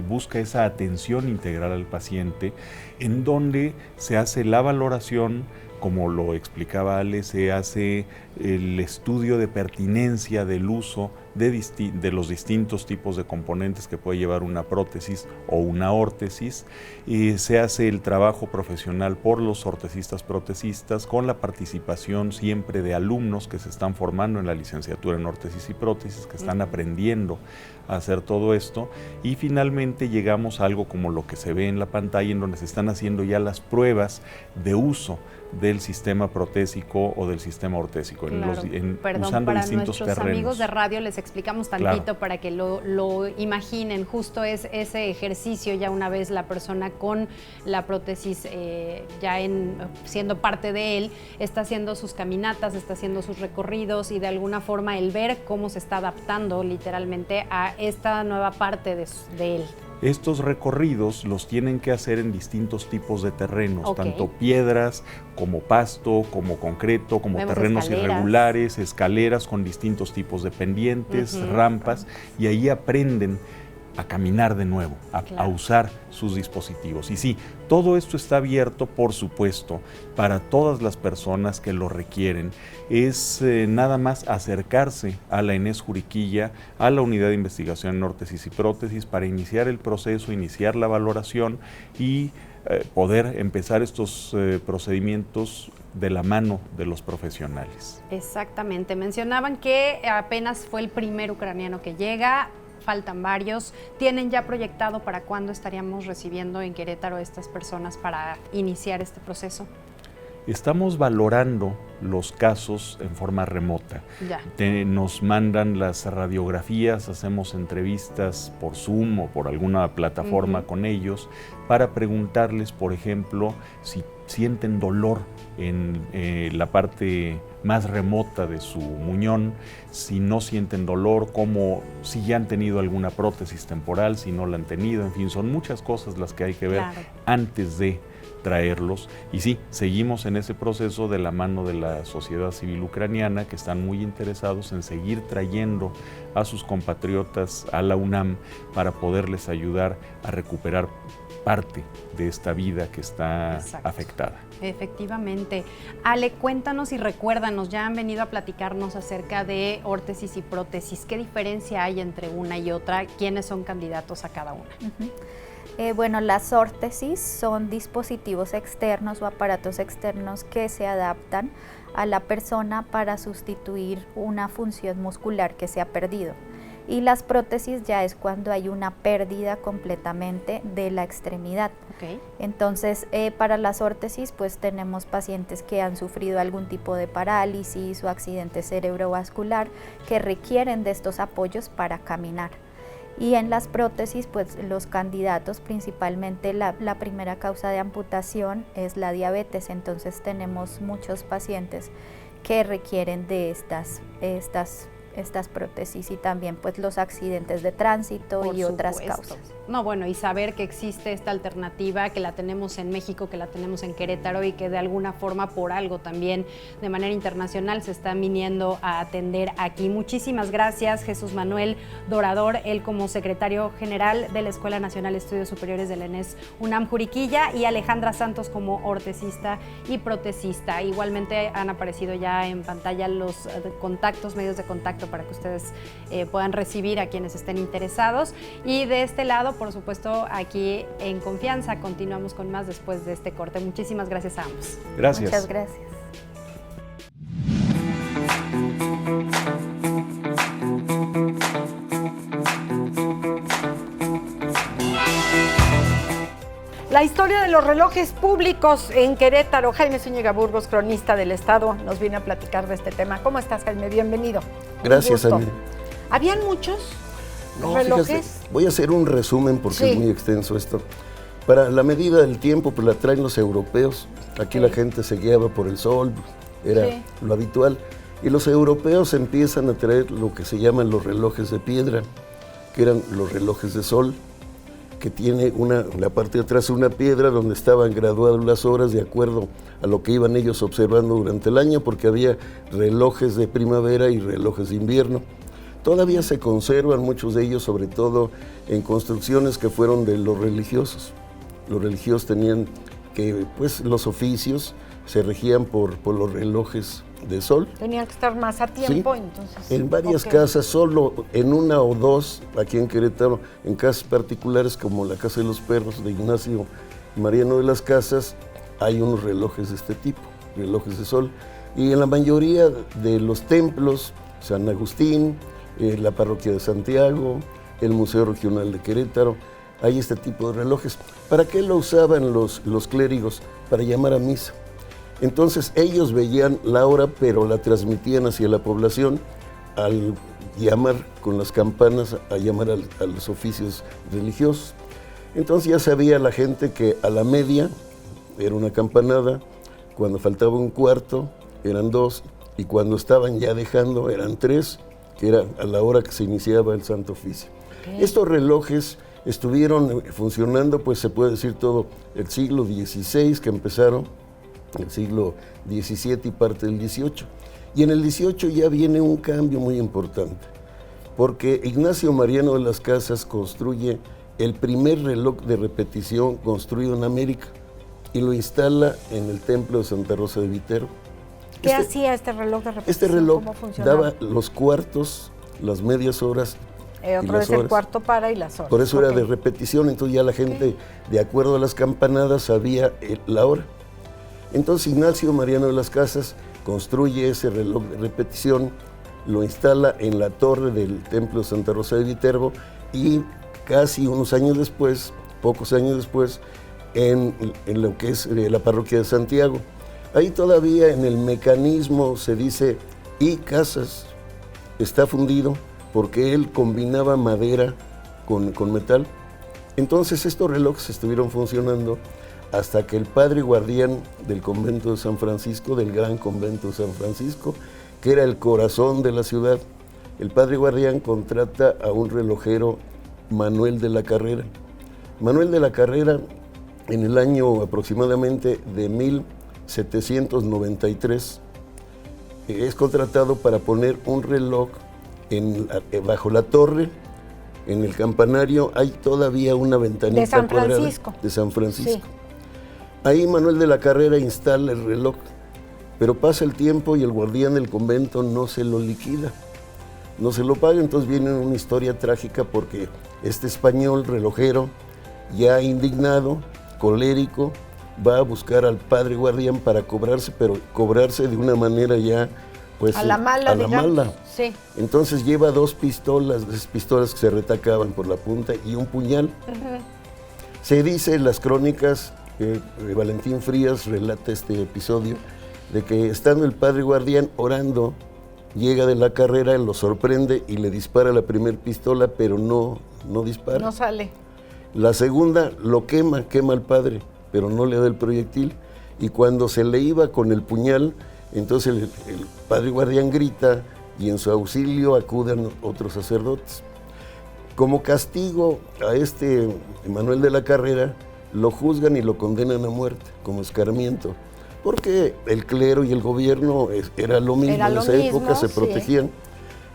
busca esa atención integral al paciente, en donde se hace la valoración como lo explicaba Ale, se hace el estudio de pertinencia del uso de los distintos tipos de componentes que puede llevar una prótesis o una órtesis, y se hace el trabajo profesional por los ortesistas protecistas con la participación siempre de alumnos que se están formando en la licenciatura en órtesis y prótesis, que están aprendiendo a hacer todo esto, y finalmente llegamos a algo como lo que se ve en la pantalla, en donde se están haciendo ya las pruebas de uso del sistema protésico o del sistema ortésico, claro. Perdón, usando para distintos nuestros terrenos. amigos de radio les explicamos tantito, claro, para que lo imaginen. Justo es ese ejercicio, ya una vez la persona con la prótesis siendo parte de él, está haciendo sus caminatas, está haciendo sus recorridos, y de alguna forma el ver cómo se está adaptando literalmente a esta nueva parte de él. Estos recorridos los tienen que hacer en distintos tipos de terrenos, okay, tanto piedras como pasto, como concreto, como vemos terrenos escaleras irregulares, escaleras con distintos tipos de pendientes, rampas, y ahí aprenden a caminar de nuevo, a usar sus dispositivos. Y sí, todo esto está abierto, por supuesto, para todas las personas que lo requieren. Es nada más acercarse a la Enes Juriquilla, a la Unidad de Investigación en Órtesis y Prótesis, para iniciar el proceso, iniciar la valoración y poder empezar estos procedimientos de la mano de los profesionales. Exactamente. Mencionaban que apenas fue el primer ucraniano que llega. Faltan varios. ¿Tienen ya proyectado para cuándo estaríamos recibiendo en Querétaro a estas personas para iniciar este proceso? Estamos valorando los casos en forma remota. Ya. Nos mandan las radiografías, hacemos entrevistas por Zoom o por alguna plataforma con ellos para preguntarles, por ejemplo, si sienten dolor en la parte más remota de su muñón, si no sienten dolor, si ya han tenido alguna prótesis temporal, si no la han tenido, en fin, son muchas cosas las que hay que ver antes de traerlos. Y sí, seguimos en ese proceso de la mano de la sociedad civil ucraniana, que están muy interesados en seguir trayendo a sus compatriotas a la UNAM para poderles ayudar a recuperar parte de esta vida que está afectada. Efectivamente. Ale, cuéntanos y recuérdanos, ya han venido a platicarnos acerca de órtesis y prótesis. ¿Qué diferencia hay entre una y otra? ¿Quiénes son candidatos a cada una? Bueno, las órtesis son dispositivos externos o aparatos externos que se adaptan a la persona para sustituir una función muscular que se ha perdido. Y las prótesis ya es cuando hay una pérdida completamente de la extremidad. Okay. Entonces, para las órtesis, pues tenemos pacientes que han sufrido algún tipo de parálisis o accidente cerebrovascular que requieren de estos apoyos para caminar. Y en las prótesis, pues los candidatos, principalmente la primera causa de amputación es la diabetes. Entonces tenemos muchos pacientes que requieren de estas prótesis, y también pues los accidentes de tránsito y otras causas. No, bueno, y saber que existe esta alternativa, que la tenemos en México, que la tenemos en Querétaro, y que de alguna forma, por algo también de manera internacional, se están viniendo a atender aquí. Muchísimas gracias, Jesús Manuel Dorador, él como secretario general de la Escuela Nacional de Estudios Superiores de la ENES UNAM Juriquilla, y Alejandra Santos como ortesista y protesista. Igualmente han aparecido ya en pantalla los medios de contacto para que ustedes puedan recibir a quienes estén interesados. Y de este lado, por supuesto, aquí en Confianza, continuamos con más después de este corte. Muchísimas gracias a ambos. Gracias. Muchas gracias. La historia de los relojes públicos en Querétaro. Jaime Zúñiga Burgos, cronista del Estado, nos viene a platicar de este tema. ¿Cómo estás, Jaime? Bienvenido. Gracias, Ani. ¿Habían muchos relojes? Fíjate, voy a hacer un resumen porque es muy extenso esto. Para la medida del tiempo, pues la traen los europeos. Aquí la gente se guiaba por el sol, era lo habitual. Y los europeos empiezan a traer lo que se llaman los relojes de piedra, que eran los relojes de sol, que tiene la parte de atrás una piedra donde estaban graduadas las horas de acuerdo a lo que iban ellos observando durante el año, porque había relojes de primavera y relojes de invierno. Todavía se conservan muchos de ellos, sobre todo en construcciones que fueron de los religiosos. Los religiosos tenían que pues los oficios se regían por los relojes de sol. Tenían que estar más a tiempo, Sí. entonces. En varias casas, solo en una o dos, aquí en Querétaro, en casas particulares como la Casa de los Perros de Ignacio Mariano de las Casas, hay unos relojes de este tipo, relojes de sol. Y en la mayoría de los templos, San Agustín, la Parroquia de Santiago, el Museo Regional de Querétaro, hay este tipo de relojes. ¿Para qué lo usaban los clérigos? Para llamar a misa. Entonces ellos veían la hora, pero la transmitían hacia la población al llamar con las campanas, a llamar a los oficios religiosos. Entonces ya sabía la gente que a la media era una campanada, cuando faltaba un cuarto eran 2, y cuando estaban ya dejando eran 3, que era a la hora que se iniciaba el Santo Oficio. Okay. Estos relojes estuvieron funcionando, pues se puede decir todo el siglo XVI, que empezaron, el siglo XVII y parte del XVIII. Y en el XVIII ya viene un cambio muy importante, porque Ignacio Mariano de las Casas construye el primer reloj de repetición construido en América y lo instala en el templo de Santa Rosa de Viterbo. ¿Qué hacía este reloj de repetición? Este reloj ¿Cómo funcionaba? daba los cuartos, las medias horas. Otro es el cuarto para y las horas. Por eso era de repetición, entonces ya la gente, de acuerdo a las campanadas, sabía la hora. Entonces Ignacio Mariano de las Casas construye ese reloj de repetición, lo instala en la torre del templo de Santa Rosa de Viterbo y casi unos años después, pocos años después, en lo que es la parroquia de Santiago. Ahí todavía en el mecanismo se dice y Casas, está fundido porque él combinaba madera con metal. Entonces estos relojes estuvieron funcionando hasta que el padre guardián del convento de San Francisco, del gran convento de San Francisco, que era el corazón de la ciudad, el padre guardián contrata a un relojero, Manuel de la Carrera. Manuel de la Carrera, en el año aproximadamente de 1793, es contratado para poner un reloj bajo la torre, en el campanario, hay todavía una ventanita de San Francisco. De San Francisco. Sí. Ahí Manuel de la Carrera instala el reloj, pero pasa el tiempo y el guardián del convento no se lo liquida, no se lo paga, entonces viene una historia trágica porque este español relojero, ya indignado, colérico, va a buscar al padre guardián para cobrarse, pero cobrarse de una manera ya, pues... A la mala, digamos. Sí. Entonces lleva 2 pistolas, esas pistolas que se retacaban por la punta, y un puñal. Uh-huh. Se dice en las crónicas, Valentín Frías relata este episodio, de que estando el padre guardián orando, llega de la Carrera, lo sorprende y le dispara la primera pistola, pero no dispara. No sale. La segunda lo quema al padre, pero no le da el proyectil. Y cuando se le iba con el puñal, entonces el padre guardián grita y en su auxilio acuden otros sacerdotes. Como castigo a este Manuel de la Carrera, lo juzgan y lo condenan a muerte, como escarmiento. Porque el clero y el gobierno era lo mismo, en esa época se protegían.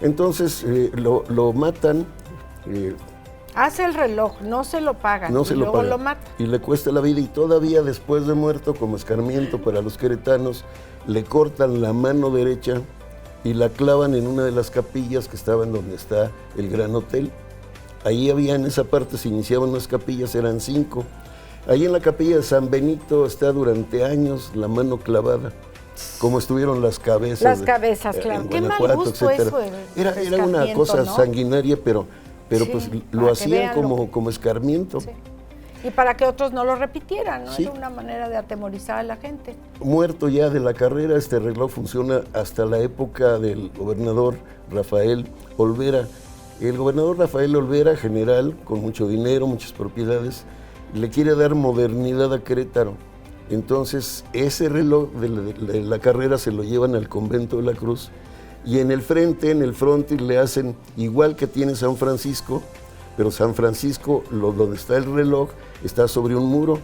Entonces lo matan. Hace el reloj, no se lo pagan, no se y lo luego pagan, lo mata. Y le cuesta la vida, y todavía después de muerto, como escarmiento para los queretanos, le cortan la mano derecha y la clavan en una de las capillas que estaban donde está el Gran Hotel. Ahí había, en esa parte se iniciaban las capillas, eran 5. Ahí en la capilla de San Benito está durante años la mano clavada, como estuvieron las cabezas. Las cabezas, claro. Qué mal gusto eso. Era una cosa, ¿no?, sanguinaria, pero sí, pues lo hacían como escarmiento. Sí. Y para que otros no lo repitieran, ¿no? Sí. Era una manera de atemorizar a la gente. Muerto ya de la Carrera, este reloj funciona hasta la época del gobernador Rafael Olvera. El gobernador Rafael Olvera, general, con mucho dinero, muchas propiedades, le quiere dar modernidad a Querétaro. Entonces, ese reloj de la Carrera se lo llevan al convento de la Cruz, y en el frente, en el frontis, le hacen igual que tiene San Francisco, pero San Francisco, donde está el reloj, está sobre un muro,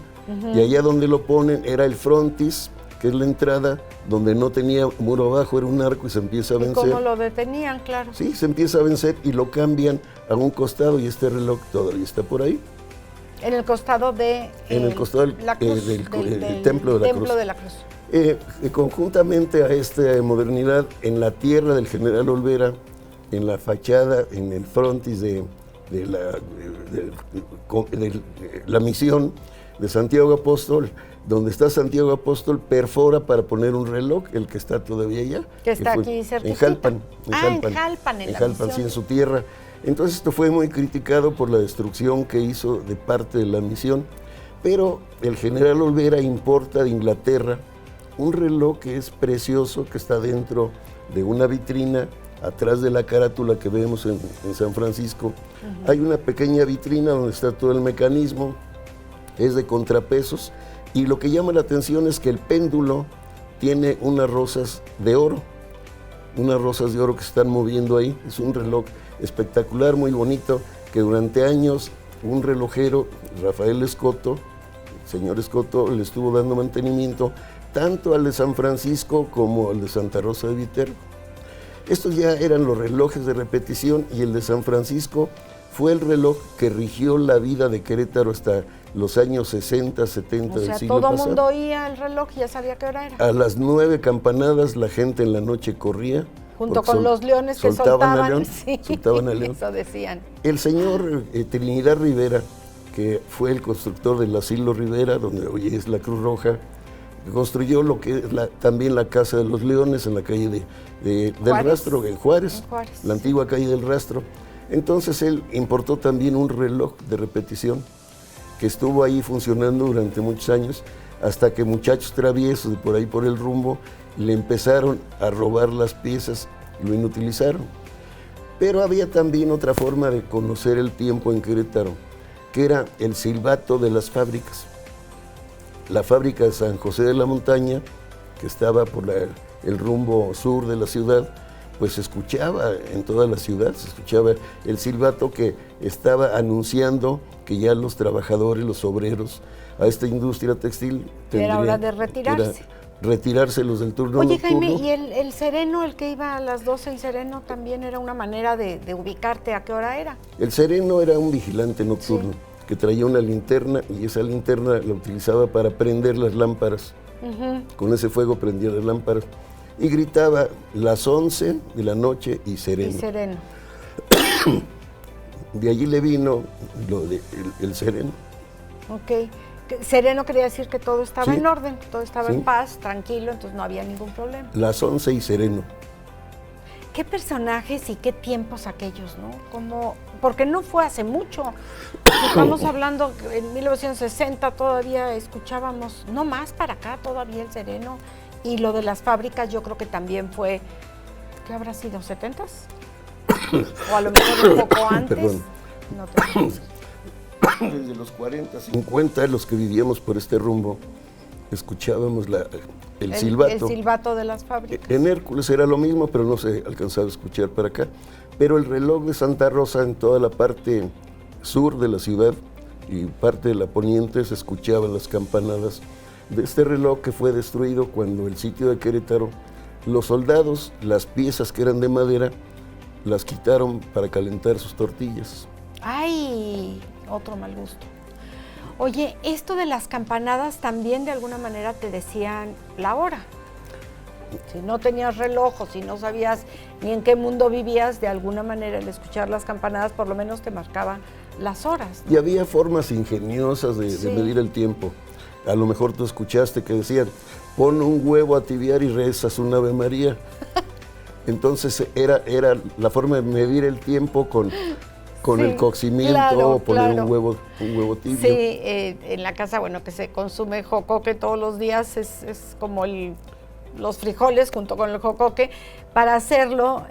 y allá donde lo ponen era el frontis, que es la entrada, donde no tenía muro abajo, era un arco y se empieza a vencer. ¿Y cómo lo detenían? Claro. Sí, se empieza a vencer y lo cambian a un costado, y este reloj todavía está por ahí. En el costado de En el costado del Templo de la Cruz. Conjuntamente a esta modernidad, en la tierra del General Olvera, en la fachada, en el frontis de la misión de Santiago Apóstol, donde está Santiago Apóstol, perfora para poner un reloj, el que está todavía allá. Que está aquí cerquita. En Jalpan. En Jalpan, en Jalpan, sí, en su tierra. Entonces esto fue muy criticado por la destrucción que hizo de parte de la misión, pero el General Olvera importa de Inglaterra un reloj que es precioso, que está dentro de una vitrina, atrás de la carátula que vemos en San Francisco. Hay una pequeña vitrina donde está todo el mecanismo, es de contrapesos, y lo que llama la atención es que el péndulo tiene unas rosas de oro que se están moviendo ahí. Es un reloj espectacular, muy bonito, que durante años un relojero, Rafael Escoto, el señor Escoto, le estuvo dando mantenimiento tanto al de San Francisco como al de Santa Rosa de Viterbo. Estos ya eran los relojes de repetición, y el de San Francisco fue el reloj que rigió la vida de Querétaro hasta los años 60, 70 del siglo pasado. Todo el mundo oía el reloj y ya sabía qué hora era. A las 9 campanadas la gente en la noche corría. Junto con los leones que soltaban. A León, sí, soltaban a León. Eso decían. El señor Trinidad Rivera, que fue el constructor del Asilo Rivera, donde hoy es la Cruz Roja, construyó lo que es también la Casa de los Leones en la calle del Rastro, en Juárez, la antigua calle del Rastro. Entonces él importó también un reloj de repetición que estuvo ahí funcionando durante muchos años, hasta que muchachos traviesos de por ahí por el rumbo le empezaron a robar las piezas y lo inutilizaron. Pero había también otra forma de conocer el tiempo en Querétaro, que era el silbato de las fábricas. La fábrica de San José de la Montaña, que estaba por el rumbo sur de la ciudad, pues se escuchaba en toda la ciudad, se escuchaba el silbato que estaba anunciando que ya los trabajadores, los obreros a esta industria textil era hora de retirarse. Retirarse los del turno Oye, nocturno. Jaime, ¿y el sereno, el que iba a las 12, el sereno también era una manera de ubicarte a qué hora era? El sereno era un vigilante nocturno, sí, que traía una linterna, y esa linterna la utilizaba para prender las lámparas. Con ese fuego prendía las lámparas. Y gritaba las 11 de la noche y sereno. Y sereno. De allí le vino lo de el sereno. Ok. Sereno quería decir que todo estaba en orden, que todo estaba Sí. en paz, tranquilo, entonces no había ningún problema. Las 11 y sereno. Qué personajes y qué tiempos aquellos, ¿no? Como, porque no fue hace mucho. Estamos hablando que en 1960 todavía escuchábamos, no más para acá, todavía el sereno. Y lo de las fábricas yo creo que también fue, ¿qué habrá sido? ¿70s? O a lo mejor un poco antes. Perdón. No te preocupes. Desde los 40, 50, los que vivíamos por este rumbo, escuchábamos el silbato. El silbato de las fábricas. En Hércules era lo mismo, pero no se alcanzaba a escuchar para acá. Pero el reloj de Santa Rosa, en toda la parte sur de la ciudad y parte de la poniente, se escuchaban las campanadas de este reloj que fue destruido cuando el sitio de Querétaro, los soldados, las piezas que eran de madera, las quitaron para calentar sus tortillas. ¡Ay! Otro mal gusto. Oye, esto de las campanadas también de alguna manera te decían la hora. Si no tenías reloj o si no sabías ni en qué mundo vivías, de alguna manera el escuchar las campanadas por lo menos te marcaba las horas, ¿no? Y había formas ingeniosas de Sí. medir el tiempo. A lo mejor tú escuchaste que decían, pon un huevo a tibiar y rezas un Ave María. Entonces era la forma de medir el tiempo con Sí, el cocimiento, claro, o poner claro. un huevo tibio. Sí, en la casa, bueno, que se consume jocoque todos los días, es como los frijoles junto con el jocoque. Para hacerlo,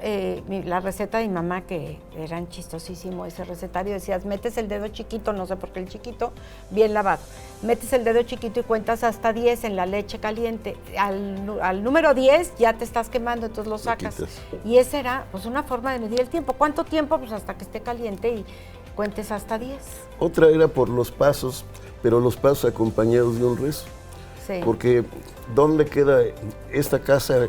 la receta de mi mamá, que eran chistosísimo ese recetario, decías, metes el dedo chiquito, no sé por qué el chiquito, bien lavado, metes el dedo chiquito y cuentas hasta 10 en la leche caliente. Al número 10 ya te estás quemando, entonces lo sacas. quitas. Y esa era pues una forma de medir el tiempo. ¿Cuánto tiempo? Pues hasta que esté caliente y cuentes hasta 10. Otra era por los pasos, pero los pasos acompañados de un rezo. Sí. Porque ¿dónde queda esta casa?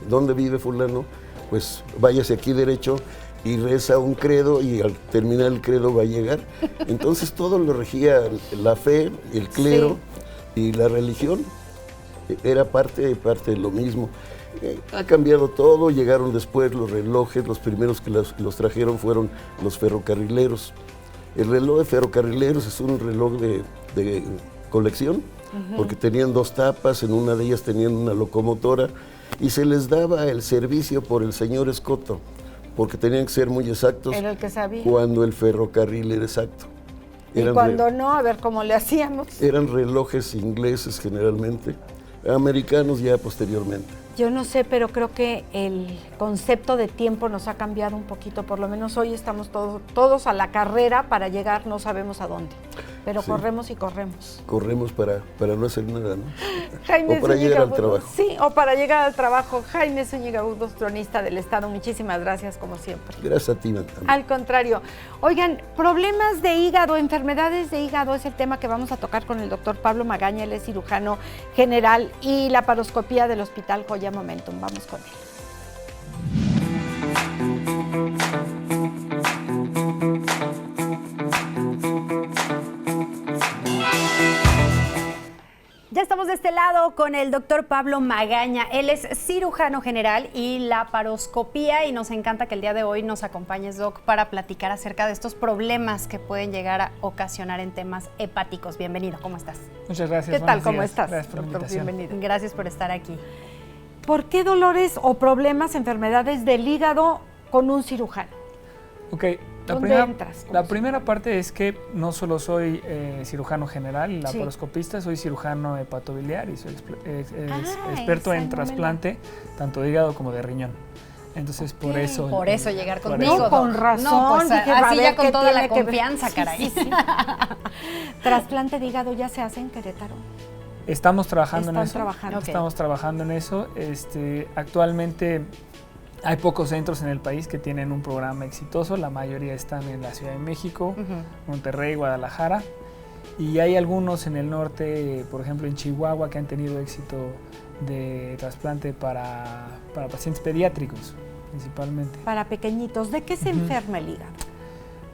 ¿Dónde vive fulano? Pues váyase aquí derecho. y reza un credo y al terminar el credo va a llegar. Entonces todo lo regía la fe, el clero y la religión. Era parte de lo mismo. Ha cambiado todo, llegaron después los relojes, los primeros que los trajeron fueron los ferrocarrileros. El reloj de ferrocarrileros es un reloj de colección, porque tenían 2 tapas, en una de ellas tenían una locomotora, y se les daba el servicio por el señor Escoto, porque tenían que ser muy exactos. Era el que sabía. Cuando el ferrocarril era exacto. Y cuando no, a ver cómo le hacíamos. Eran relojes ingleses generalmente, americanos ya posteriormente. Yo no sé, pero creo que el concepto de tiempo nos ha cambiado un poquito. Por lo menos hoy estamos todos a la carrera para llegar, no sabemos a dónde. Pero corremos y corremos. Corremos para no hacer nada, ¿no? Jaime o para Zúñiga llegar al Budos. trabajo. Sí, o para llegar al trabajo. Jaime Zúñiga Budos, cronista del Estado. Muchísimas gracias, como siempre. Gracias a ti, Natalia. Al contrario. Oigan, problemas de hígado, enfermedades de hígado es el tema que vamos a tocar con el doctor Pablo Magaña. Él es cirujano general y laparoscopía del Hospital Joya Momentum. Vamos con él. Ya estamos de este lado con el doctor Pablo Magaña. Él es cirujano general y laparoscopía y nos encanta que el día de hoy nos acompañes, Doc, para platicar acerca de estos problemas que pueden llegar a ocasionar en temas hepáticos. Bienvenido, ¿cómo estás? Muchas gracias. ¿Qué tal? ¿Cómo días. estás, Gracias por la doctor? invitación. Bienvenido. Gracias por estar aquí. ¿Por qué dolores o problemas, enfermedades del hígado con un cirujano? Ok, ¿Dónde entras? La primera parte es que no solo soy cirujano general y laparoscopista, soy cirujano hepatobiliar y soy experto en trasplante, tanto de hígado como de riñón. Entonces, por eso... Por eso llegar contigo. No, con razón. No, pues, dije, así a ya ver con qué toda la tiene que ver. confianza, caray. Sí. ¿Trasplante de hígado ya se hace en Querétaro? Estamos trabajando en eso. Estamos trabajando en eso. Actualmente hay pocos centros en el país que tienen un programa exitoso. La mayoría están en la Ciudad de México, Monterrey, Guadalajara. Y hay algunos en el norte, por ejemplo en Chihuahua, que han tenido éxito de trasplante para pacientes pediátricos, principalmente. Para pequeñitos. ¿De qué se enferma el hígado?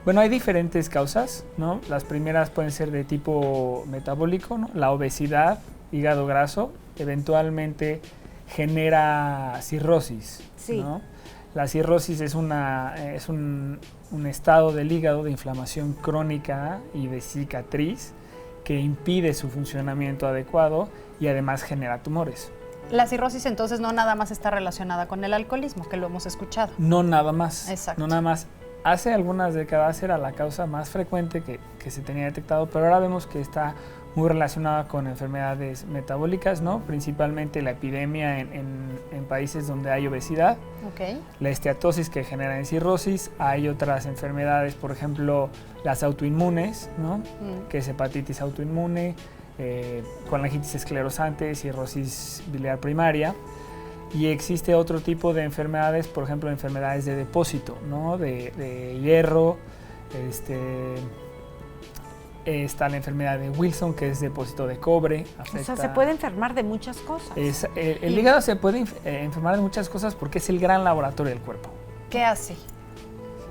Bueno, hay diferentes causas, ¿no? Las primeras pueden ser de tipo metabólico, ¿no? La obesidad, hígado graso, eventualmente genera cirrosis, ¿no? La cirrosis es un estado del hígado de inflamación crónica y de cicatriz que impide su funcionamiento adecuado y además genera tumores. La cirrosis entonces no nada más está relacionada con el alcoholismo, que lo hemos escuchado. No nada más. Exacto. No nada más. Hace algunas décadas era la causa más frecuente que se tenía detectado, pero ahora vemos que está muy relacionada con enfermedades metabólicas, ¿no? Principalmente la epidemia en países donde hay obesidad, la esteatosis que genera en cirrosis. Hay otras enfermedades, por ejemplo, las autoinmunes, ¿no? Que es hepatitis autoinmune, colangitis esclerosante, cirrosis biliar primaria. Y existe otro tipo de enfermedades, por ejemplo, enfermedades de depósito, ¿no? De hierro, está la enfermedad de Wilson, que es depósito de cobre. O sea, se puede enfermar de muchas cosas. El hígado se puede enfermar de muchas cosas porque es el gran laboratorio del cuerpo. ¿Qué hace?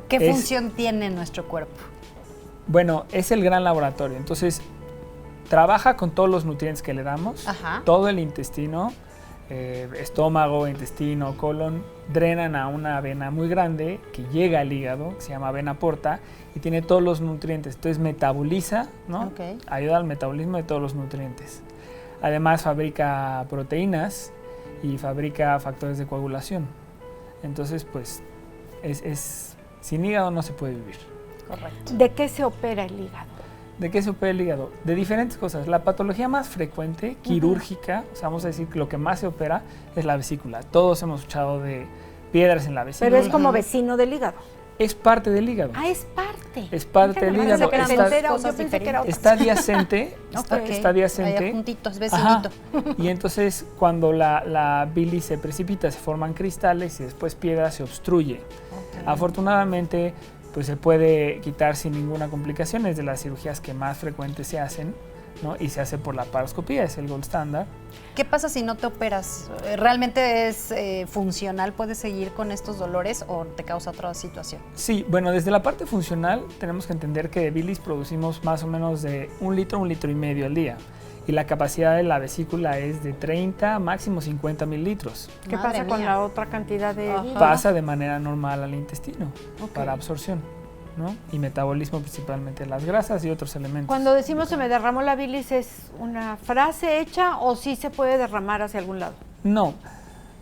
¿Qué función tiene nuestro cuerpo? Bueno, es el gran laboratorio. Entonces, trabaja con todos los nutrientes que le damos, todo el intestino, estómago, intestino, colon, drenan a una vena muy grande que llega al hígado, que se llama vena porta, y tiene todos los nutrientes. Entonces metaboliza, ¿no? Ayuda al metabolismo de todos los nutrientes. Además fabrica proteínas y fabrica factores de coagulación. Entonces, pues, sin hígado no se puede vivir. Correcto. ¿De qué se opera el hígado? ¿De qué se opera el hígado? De diferentes cosas. La patología más frecuente, quirúrgica, o sea, vamos a decir que lo que más se opera es la vesícula. Todos hemos escuchado de piedras en la vesícula. Pero es como vecino del hígado. Es parte del hígado. Ah, es parte. Es parte del hígado. Está adyacente. Está adyacente. Ahí juntitos, vecinito. Y entonces cuando la bilis se precipita, se forman cristales y después piedras, se obstruye. Afortunadamente, pues se puede quitar sin ninguna complicación. Es de las cirugías que más frecuentes se hacen, ¿no? Y se hace por laparoscopía, es el gold standard. ¿Qué pasa si no te operas? ¿Realmente es funcional? ¿Puedes seguir con estos dolores o te causa otra situación? Sí, bueno, desde la parte funcional tenemos que entender que de bilis producimos más o menos de 1 litro, 1,5 litros al día. Y la capacidad de la vesícula es de 30, máximo 50 mililitros. ¿Qué pasa con la otra cantidad de bilis? Pasa de manera normal al intestino para absorción, ¿no? Y metabolismo principalmente de las grasas y otros elementos. Cuando decimos se me derramó la bilis, ¿es una frase hecha o sí se puede derramar hacia algún lado? No,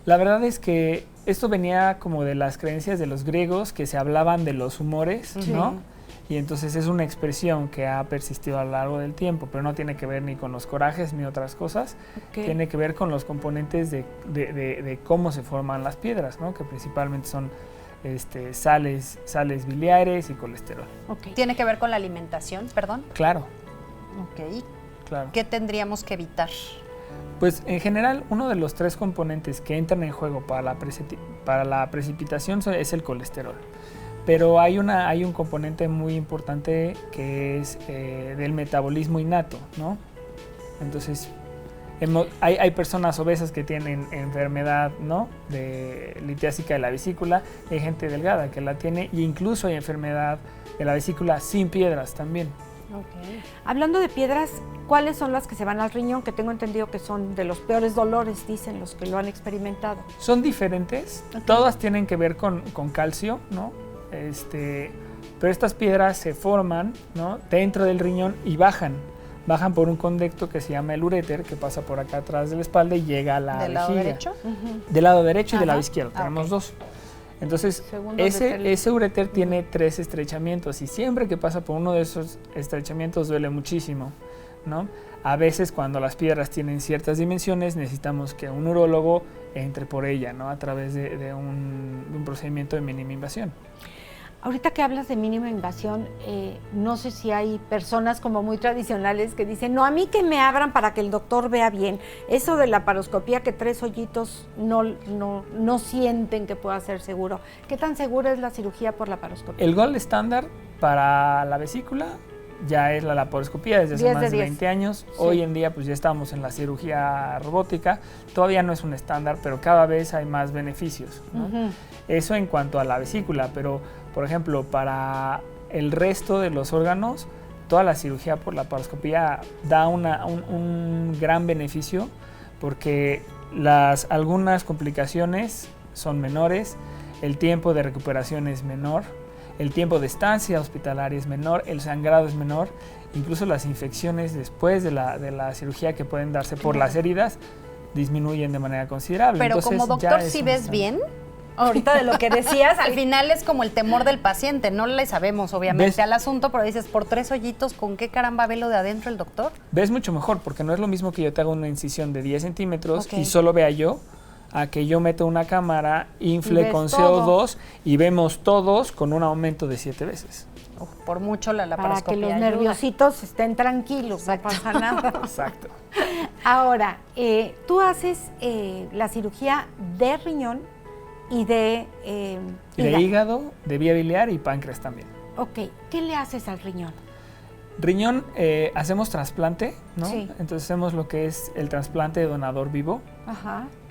la verdad es que esto venía como de las creencias de los griegos que se hablaban de los humores, ¿no? Y entonces es una expresión que ha persistido a lo largo del tiempo, pero no tiene que ver ni con los corajes ni otras cosas. Tiene que ver con los componentes de cómo se forman las piedras, ¿no? Que principalmente son sales biliares y colesterol. ¿Tiene que ver con la alimentación, perdón? Claro. Ok. Claro. ¿Qué tendríamos que evitar? Pues en general uno de los 3 componentes que entran en juego para la precipitación es el colesterol. Pero hay un componente muy importante que es del metabolismo innato, ¿no? Entonces, hay personas obesas que tienen enfermedad, ¿no? De litiásica de la vesícula, hay gente delgada que la tiene, e incluso hay enfermedad de la vesícula sin piedras también. Hablando de piedras, ¿cuáles son las que se van al riñón? Que tengo entendido que son de los peores dolores, dicen los que lo han experimentado. Son diferentes, todas tienen que ver con calcio, ¿no? Pero estas piedras se forman, ¿no? Dentro del riñón y bajan por un conducto que se llama el uréter, que pasa por acá atrás de la espalda y llega a la vejiga. ¿Del lado derecho? Del lado derecho y del lado izquierdo, tenemos 2. Entonces, ese uréter tiene 3 estrechamientos y siempre que pasa por uno de esos estrechamientos duele muchísimo, ¿no? A veces cuando las piedras tienen ciertas dimensiones necesitamos que un urólogo entre por ella, ¿no? A través de un procedimiento de mínima invasión. Ahorita que hablas de mínima invasión, no sé si hay personas como muy tradicionales que dicen, no, a mí que me abran para que el doctor vea bien. Eso de la laparoscopía, que 3 hoyitos no sienten que pueda ser seguro. ¿Qué tan segura es la cirugía por laparoscopía? El gold estándar para la vesícula ya es la laparoscopía desde hace más de 20 años. Sí. Hoy en día pues ya estamos en la cirugía robótica. Todavía no es un estándar, pero cada vez hay más beneficios, ¿no? Eso en cuanto a la vesícula, pero por ejemplo, para el resto de los órganos, toda la cirugía por laparoscopía da un gran beneficio porque algunas complicaciones son menores, el tiempo de recuperación es menor, el tiempo de estancia hospitalaria es menor, el sangrado es menor, incluso las infecciones después de la cirugía que pueden darse por las heridas disminuyen de manera considerable. Pero entonces, como doctor, ¿sí ves bien? Ahorita de lo que decías, al final es como el temor del paciente, no le sabemos obviamente al asunto, pero dices, por 3 hoyitos, ¿con qué caramba ve lo de adentro el doctor? Ves mucho mejor, porque no es lo mismo que yo te haga una incisión de 10 centímetros y solo vea yo, a que yo meto una cámara, infle con CO2 y vemos todos con un aumento de 7 veces. Por mucho la laparoscopía. Para que los nerviositos estén tranquilos, no pasa nada. Exacto. Ahora, tú haces la cirugía de riñón y de hígado, de vía biliar y páncreas también. Ok, ¿qué le haces al riñón? Riñón, hacemos trasplante, ¿no? Sí. Entonces hacemos lo que es el trasplante de donador vivo,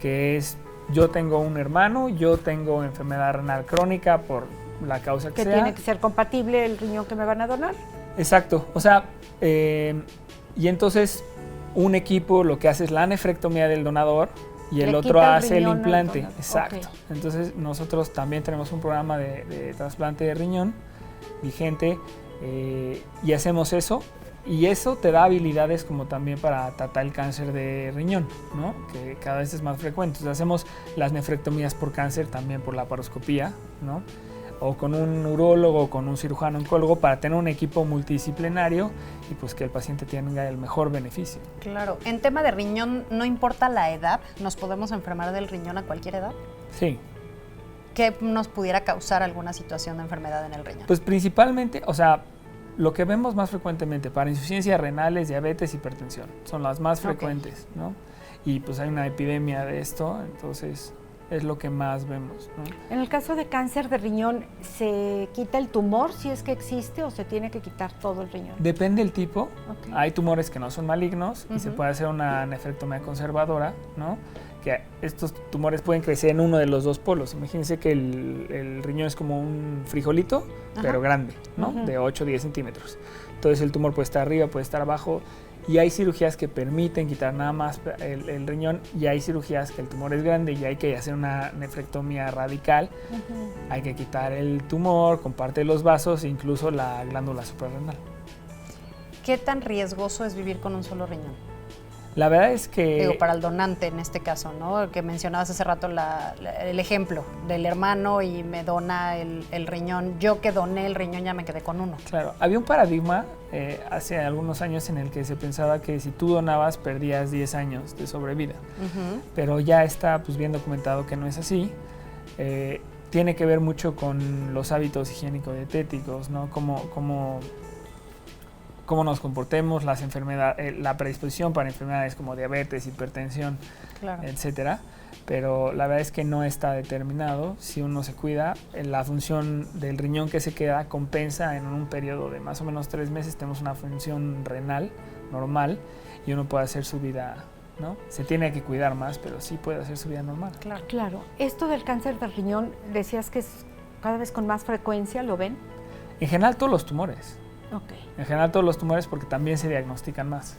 que es, yo tengo un hermano, yo tengo enfermedad renal crónica por la causa que sea. ¿Que tiene que ser compatible el riñón que me van a donar? Exacto, o sea, y entonces un equipo lo que hace es la nefrectomía del donador, y el otro hace el implante. Exacto. Entonces nosotros también tenemos un programa de trasplante de riñón vigente y hacemos eso. Y eso te da habilidades como también para tratar el cáncer de riñón, ¿no? Que cada vez es más frecuente. Entonces hacemos las nefrectomías por cáncer también por laparoscopía, ¿no? O con un urólogo o con un cirujano oncólogo para tener un equipo multidisciplinario y pues que el paciente tenga el mejor beneficio. Claro. En tema de riñón, no importa la edad, ¿nos podemos enfermar del riñón a cualquier edad? Sí. ¿Qué nos pudiera causar alguna situación de enfermedad en el riñón? Pues principalmente, o sea, lo que vemos más frecuentemente para insuficiencia renal es diabetes, hipertensión. Son las más frecuentes, ¿no? Y pues hay una epidemia de esto, entonces es lo que más vemos, ¿no? En el caso de cáncer de riñón, ¿se quita el tumor si es que existe o se tiene que quitar todo el riñón? Depende del tipo. Okay. Hay tumores que no son malignos y se puede hacer una nefrectomía conservadora, ¿no? Que estos tumores pueden crecer en uno de los dos polos. Imagínense que el riñón es como un frijolito, pero grande, ¿no? De 8 o 10 centímetros. Entonces el tumor puede estar arriba, puede estar abajo, y hay cirugías que permiten quitar nada más el riñón, y hay cirugías que el tumor es grande y hay que hacer una nefrectomía radical. Hay que quitar el tumor con parte de los vasos e incluso la glándula suprarrenal. ¿Qué tan riesgoso es vivir con un solo riñón? La verdad es que... Digo, para el donante en este caso, ¿no? Que mencionabas hace rato el ejemplo del hermano y me dona el riñón. Yo que doné el riñón ya me quedé con uno. Claro, había un paradigma hace algunos años en el que se pensaba que si tú donabas perdías 10 años de sobrevida. Pero ya está pues bien documentado que no es así. Tiene que ver mucho con los hábitos higiénico-dietéticos, ¿no? Cómo nos comportemos, las enfermedades, la predisposición para enfermedades como diabetes, hipertensión, etcétera. Pero la verdad es que no está determinado. Si uno se cuida, la función del riñón que se queda compensa en un periodo de más o menos 3 meses. Tenemos una función renal normal y uno puede hacer su vida, ¿no? Se tiene que cuidar más, pero sí puede hacer su vida normal. Claro. Esto del cáncer del riñón, decías que es cada vez con más frecuencia, ¿lo ven? En general todos los tumores. Okay. En general todos los tumores porque también se diagnostican más.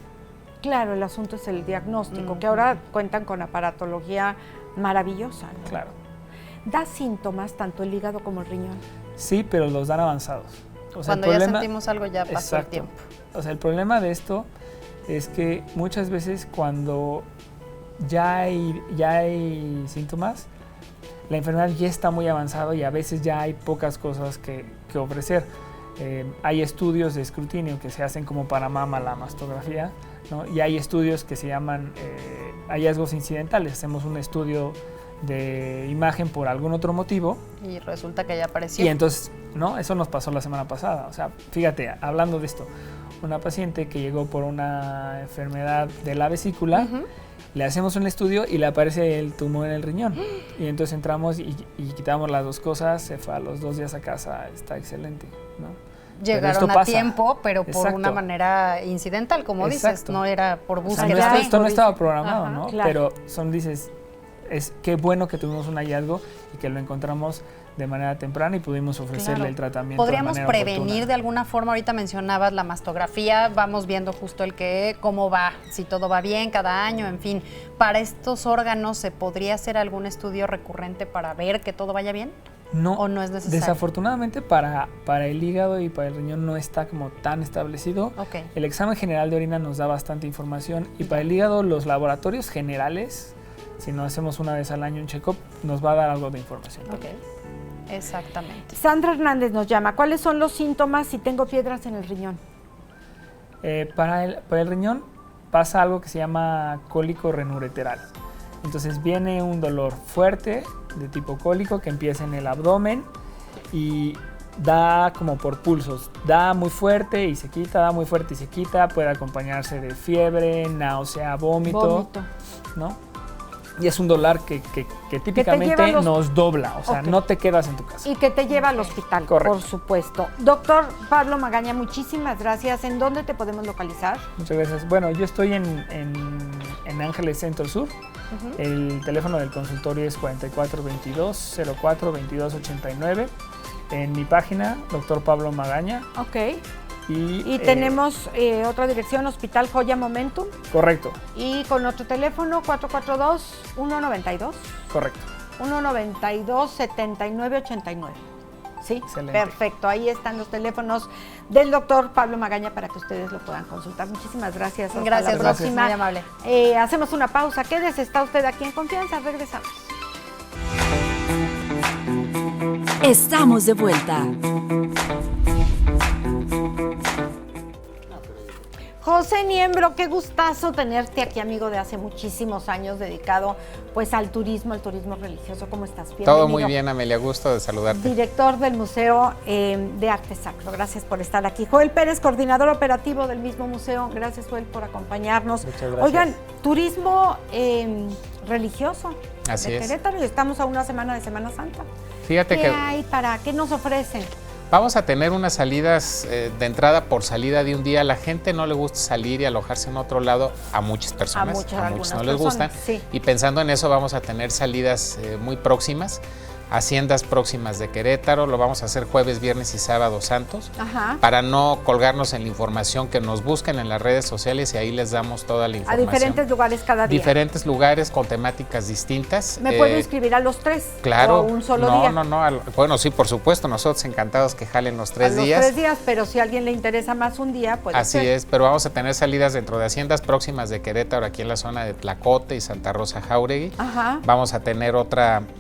Claro, el asunto es el diagnóstico, que ahora cuentan con aparatología maravillosa, ¿no? Claro. ¿Da síntomas tanto el hígado como el riñón? Sí, pero los dan avanzados. O sea, cuando ya sentimos algo ya pasó el tiempo. O sea, el problema de esto es que muchas veces cuando ya hay síntomas, la enfermedad ya está muy avanzada y a veces ya hay pocas cosas que ofrecer. Hay estudios de escrutinio que se hacen como para mama, la mastografía, ¿no? Y hay estudios que se llaman hallazgos incidentales. Hacemos un estudio de imagen por algún otro motivo. Y resulta que ya apareció. Y entonces, ¿no? Eso nos pasó la semana pasada. O sea, fíjate, hablando de esto, una paciente que llegó por una enfermedad de la vesícula, le hacemos un estudio y le aparece el tumor en el riñón. Y entonces entramos y quitamos las dos cosas, se fue a los 2 días a casa, está excelente, ¿no? Llegaron a tiempo, pero por una manera incidental, como dices, no era por búsqueda. O sea, esto no estaba programado, ¿no? Claro. Pero dices, qué bueno que tuvimos un hallazgo y que lo encontramos de manera temprana y pudimos ofrecerle el tratamiento. ¿Podríamos de prevenir oportuna. de alguna forma? Ahorita mencionabas la mastografía, vamos viendo justo cómo va, si todo va bien cada año, en fin. ¿Para estos órganos se podría hacer algún estudio recurrente para ver que todo vaya bien? No, ¿O no es necesario? Desafortunadamente para el hígado y para el riñón no está como tan establecido. El examen general de orina nos da bastante información y para el hígado los laboratorios generales, si no hacemos una vez al año un check-up, nos va a dar algo de información. Exactamente. Sandra Hernández nos llama. ¿Cuáles son los síntomas si tengo piedras en el riñón? Para el riñón pasa algo que se llama cólico renureteral. Entonces viene un dolor fuerte de tipo cólico que empieza en el abdomen y da como por pulsos. Da muy fuerte y se quita, da muy fuerte y se quita. Puede acompañarse de fiebre, náusea, vómito. ¿No? Y es un dolor que típicamente nos dobla, o sea, no te quedas en tu casa. Y que te lleva al hospital, por supuesto. Doctor Pablo Magaña, muchísimas gracias. ¿En dónde te podemos localizar? Muchas gracias. Bueno, yo estoy en Ángeles Centro Sur. El teléfono del consultorio es 4422-04-2289. En mi página, Dr. Pablo Magaña. Y tenemos otra dirección, Hospital Joya Momentum. Correcto. Y con otro teléfono, 442-192. Correcto. 192-7989. ¿Sí? Excelente. Perfecto. Ahí están los teléfonos del doctor Pablo Magaña para que ustedes lo puedan consultar. Muchísimas gracias. Hasta gracias, la próxima. Muy amable. Hacemos una pausa. Quédese, está usted aquí en Confianza. Regresamos. Estamos de vuelta. José Niembro, qué gustazo tenerte aquí, amigo de hace muchísimos años, dedicado pues al turismo religioso. ¿Cómo estás? Bienvenido. Todo muy bien, Amelia, gusto de saludarte. Director del Museo de Arte Sacro, gracias por estar aquí. Joel Pérez, coordinador operativo del mismo museo, gracias Joel por acompañarnos. Muchas gracias. Oigan, turismo religioso. Así de es. Querétaro, y estamos a una semana de Semana Santa. Fíjate ¿Qué hay qué nos ofrecen? Vamos a tener unas salidas de entrada por salida de un día. A la gente no le gusta salir y alojarse en otro lado, a muchas personas, a muchos no les gustan. Sí. Y pensando en eso vamos a tener salidas muy próximas, haciendas próximas de Querétaro. Lo vamos a hacer jueves, viernes y sábado santos. Ajá. Para no colgarnos en la información, que nos busquen en las redes sociales y ahí les damos toda la A información. diferentes lugares cada día. Diferentes lugares con temáticas distintas. ¿Me puedo inscribir a los 3? Claro. ¿O un solo día? No. Bueno, sí, por supuesto. Nosotros encantados que jalen los 3 a días. Los 3 días, pero si a alguien le interesa más un día, puede Así ser. es, pero vamos a tener salidas dentro de haciendas próximas de Querétaro, aquí en la zona de Tlacote y Santa Rosa Jáuregui. Ajá. Vamos a tener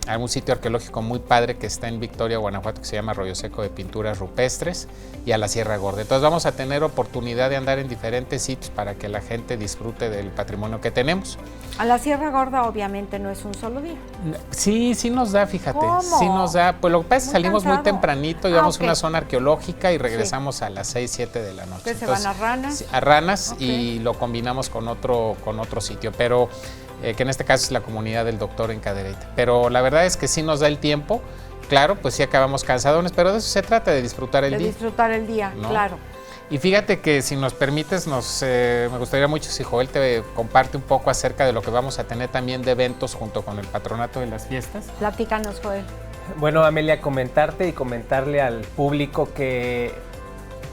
algún sitio arqueológico muy padre que está en Victoria, Guanajuato, que se llama Arroyo Seco de Pinturas Rupestres, y a la Sierra Gorda. Entonces vamos a tener oportunidad de andar en diferentes sitios para que la gente disfrute del patrimonio que tenemos. A la Sierra Gorda obviamente no es un solo día. Sí nos da, fíjate. ¿Cómo? Sí nos da. Pues lo que pasa es que salimos muy tempranito y vamos ok. a una zona arqueológica y regresamos a las 6, 7 de la noche. Entonces se van a Ranas. Sí, a Ranas, Ok. y lo combinamos con otro sitio, pero que en este caso es la comunidad del Doctor en Cadereyta. Pero la verdad es que sí nos da el tiempo. Claro, pues sí acabamos cansadones, pero de eso se trata, de disfrutar el día. De disfrutar el día, ¿no? claro. Y fíjate que si nos permites, me gustaría mucho si Joel te comparte un poco acerca de lo que vamos a tener también de eventos junto con el Patronato de las Fiestas. Platícanos, Joel. Bueno, Amelia, comentarte y comentarle al público que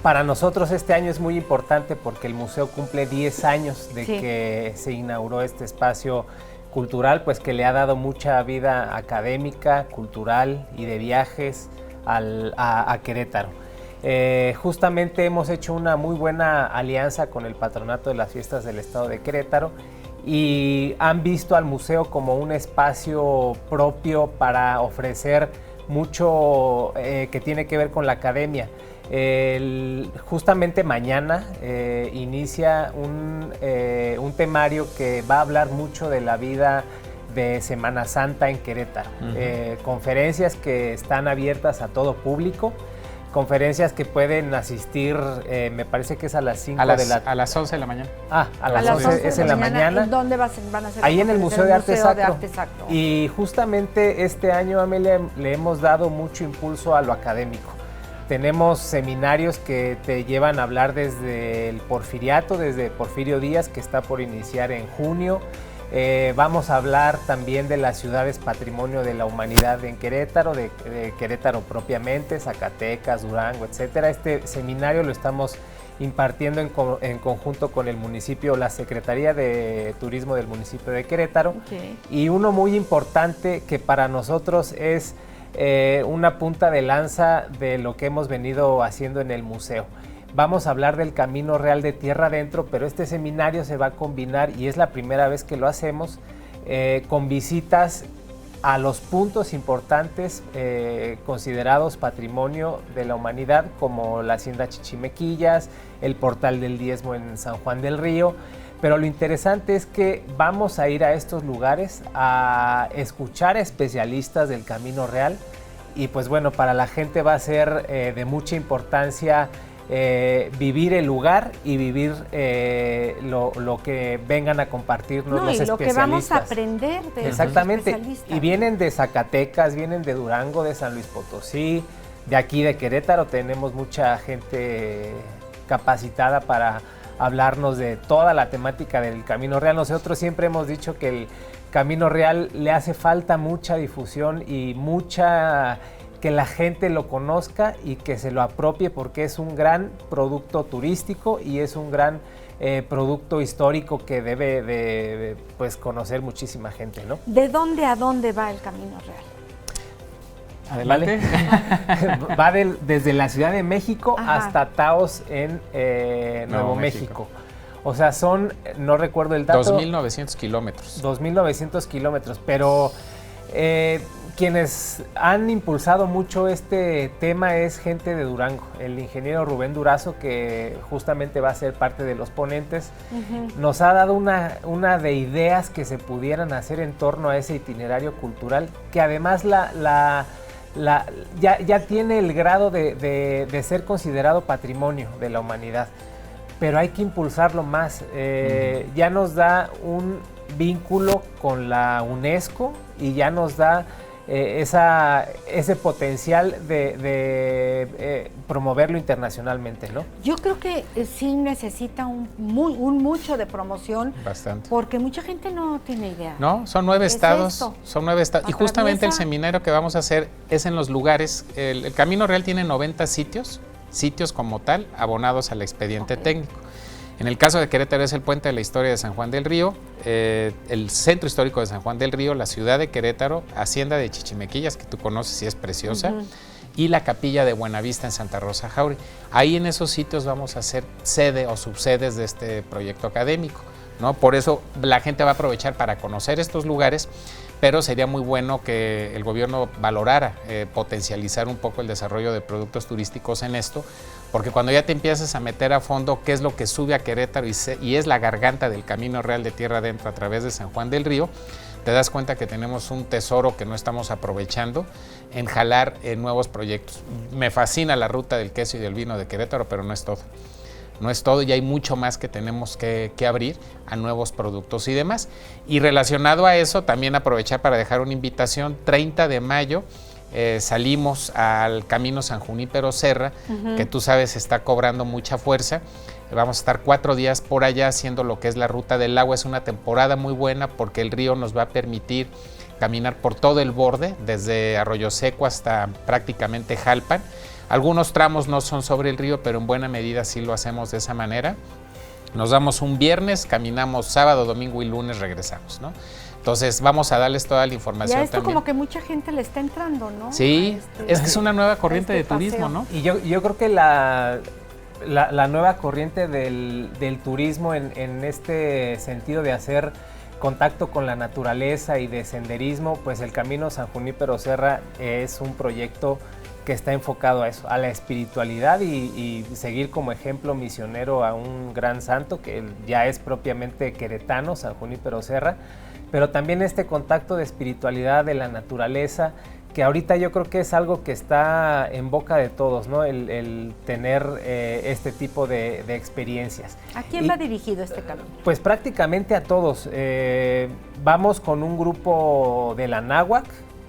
para nosotros este año es muy importante porque el museo cumple 10 años de que se inauguró este espacio cultural, pues que le ha dado mucha vida académica, cultural y de viajes a Querétaro. Justamente hemos hecho una muy buena alianza con el Patronato de las Fiestas del Estado de Querétaro y han visto al museo como un espacio propio para ofrecer mucho que tiene que ver con la academia. Justamente mañana inicia un temario que va a hablar mucho de la vida de Semana Santa en Querétaro. Conferencias que están abiertas a todo público, conferencias que pueden asistir, me parece que es a las 5 de la... A las 11 de la mañana. A las 11 es en la mañana. ¿En dónde van a hacer? Ahí en el Museo de Arte Sacro. Sacro. Y justamente este año, Amelia, le hemos dado mucho impulso a lo académico. Tenemos seminarios que te llevan a hablar desde el Porfiriato, desde Porfirio Díaz, que está por iniciar en junio. Vamos a hablar también de las ciudades patrimonio de la humanidad en Querétaro, de Querétaro propiamente, Zacatecas, Durango, etcétera. Este seminario lo estamos impartiendo en conjunto con el municipio, la Secretaría de Turismo del municipio de Querétaro. Okay. Y uno muy importante que para nosotros es una punta de lanza de lo que hemos venido haciendo en el museo. Vamos a hablar del Camino Real de Tierra Adentro, pero este seminario se va a combinar, y es la primera vez que lo hacemos, con visitas a los puntos importantes considerados patrimonio de la humanidad, como la Hacienda Chichimequillas, el Portal del Diezmo en San Juan del Río. Pero lo interesante es que vamos a ir a estos lugares a escuchar a especialistas del Camino Real, y pues bueno, para la gente va a ser de mucha importancia vivir el lugar y vivir lo que vengan a compartirnos los especialistas. Y lo que vamos a aprender de Exactamente. los especialistas. Y vienen de Zacatecas, vienen de Durango, de San Luis Potosí, de aquí de Querétaro. Tenemos mucha gente capacitada para hablarnos de toda la temática del Camino Real. Nosotros siempre hemos dicho que el Camino Real le hace falta mucha difusión y que la gente lo conozca y que se lo apropie, porque es un gran producto turístico y es un gran producto histórico que debe de pues, conocer muchísima gente, ¿no? ¿De dónde a dónde va el Camino Real? Adelante. ¿Vale? Va desde la Ciudad de México hasta Taos en Nuevo México. O sea, son, no recuerdo el dato... 2.900 kilómetros. 2.900 kilómetros, pero quienes han impulsado mucho este tema es gente de Durango. El ingeniero Rubén Durazo, que justamente va a ser parte de los ponentes, nos ha dado una de ideas que se pudieran hacer en torno a ese itinerario cultural, que además ya tiene el grado de ser considerado patrimonio de la humanidad, pero hay que impulsarlo más. Ya nos da vínculo con la UNESCO y ya nos da ese potencial de promoverlo internacionalmente, ¿no? Yo creo que sí necesita un mucho de promoción. Bastante. Porque mucha gente no tiene idea. No, son 9 estados. Son 9 estados. Y justamente el seminario que vamos a hacer es en los lugares. El Camino Real tiene 90 sitios como tal, abonados al expediente técnico. En el caso de Querétaro es el Puente de la Historia de San Juan del Río, el Centro Histórico de San Juan del Río, la ciudad de Querétaro, Hacienda de Chichimequillas, que tú conoces y es preciosa, y la Capilla de Buenavista en Santa Rosa Jauregui. Ahí en esos sitios vamos a hacer sede o subsedes de este proyecto académico, ¿no? Por eso la gente va a aprovechar para conocer estos lugares, pero sería muy bueno que el gobierno valorara potencializar un poco el desarrollo de productos turísticos en esto, porque cuando ya te empiezas a meter a fondo qué es lo que sube a Querétaro y es la garganta del Camino Real de Tierra Adentro a través de San Juan del Río, te das cuenta que tenemos un tesoro que no estamos aprovechando en jalar nuevos proyectos. Me fascina la ruta del queso y del vino de Querétaro, pero no es todo. No es todo y hay mucho más que tenemos que abrir a nuevos productos y demás. Y relacionado a eso, también aprovechar para dejar una invitación, 30 de mayo, salimos al Camino San Junípero Serra, que tú sabes está cobrando mucha fuerza. Vamos a estar 4 días por allá haciendo lo que es la Ruta del Agua. Es una temporada muy buena porque el río nos va a permitir caminar por todo el borde, desde Arroyo Seco hasta prácticamente Jalpan. Algunos tramos no son sobre el río, pero en buena medida sí lo hacemos de esa manera. Nos damos un viernes, caminamos sábado, domingo y lunes, regresamos, ¿no? Entonces vamos a darles toda la información. Ya esto también. como que mucha gente le está entrando, ¿no? Sí, es que es una nueva corriente de turismo, ¿no? Y yo creo que la nueva corriente del turismo en este sentido de hacer contacto con la naturaleza y de senderismo, pues el Camino San Junípero Serra es un proyecto que está enfocado a eso, a la espiritualidad y seguir como ejemplo misionero a un gran santo que ya es propiamente queretano, San Junípero Serra, pero también este contacto de espiritualidad, de la naturaleza, que ahorita yo creo que es algo que está en boca de todos, ¿no? El tener este tipo de experiencias. ¿A quién va dirigido este camino? Pues prácticamente a todos. Vamos con un grupo de la náhuac,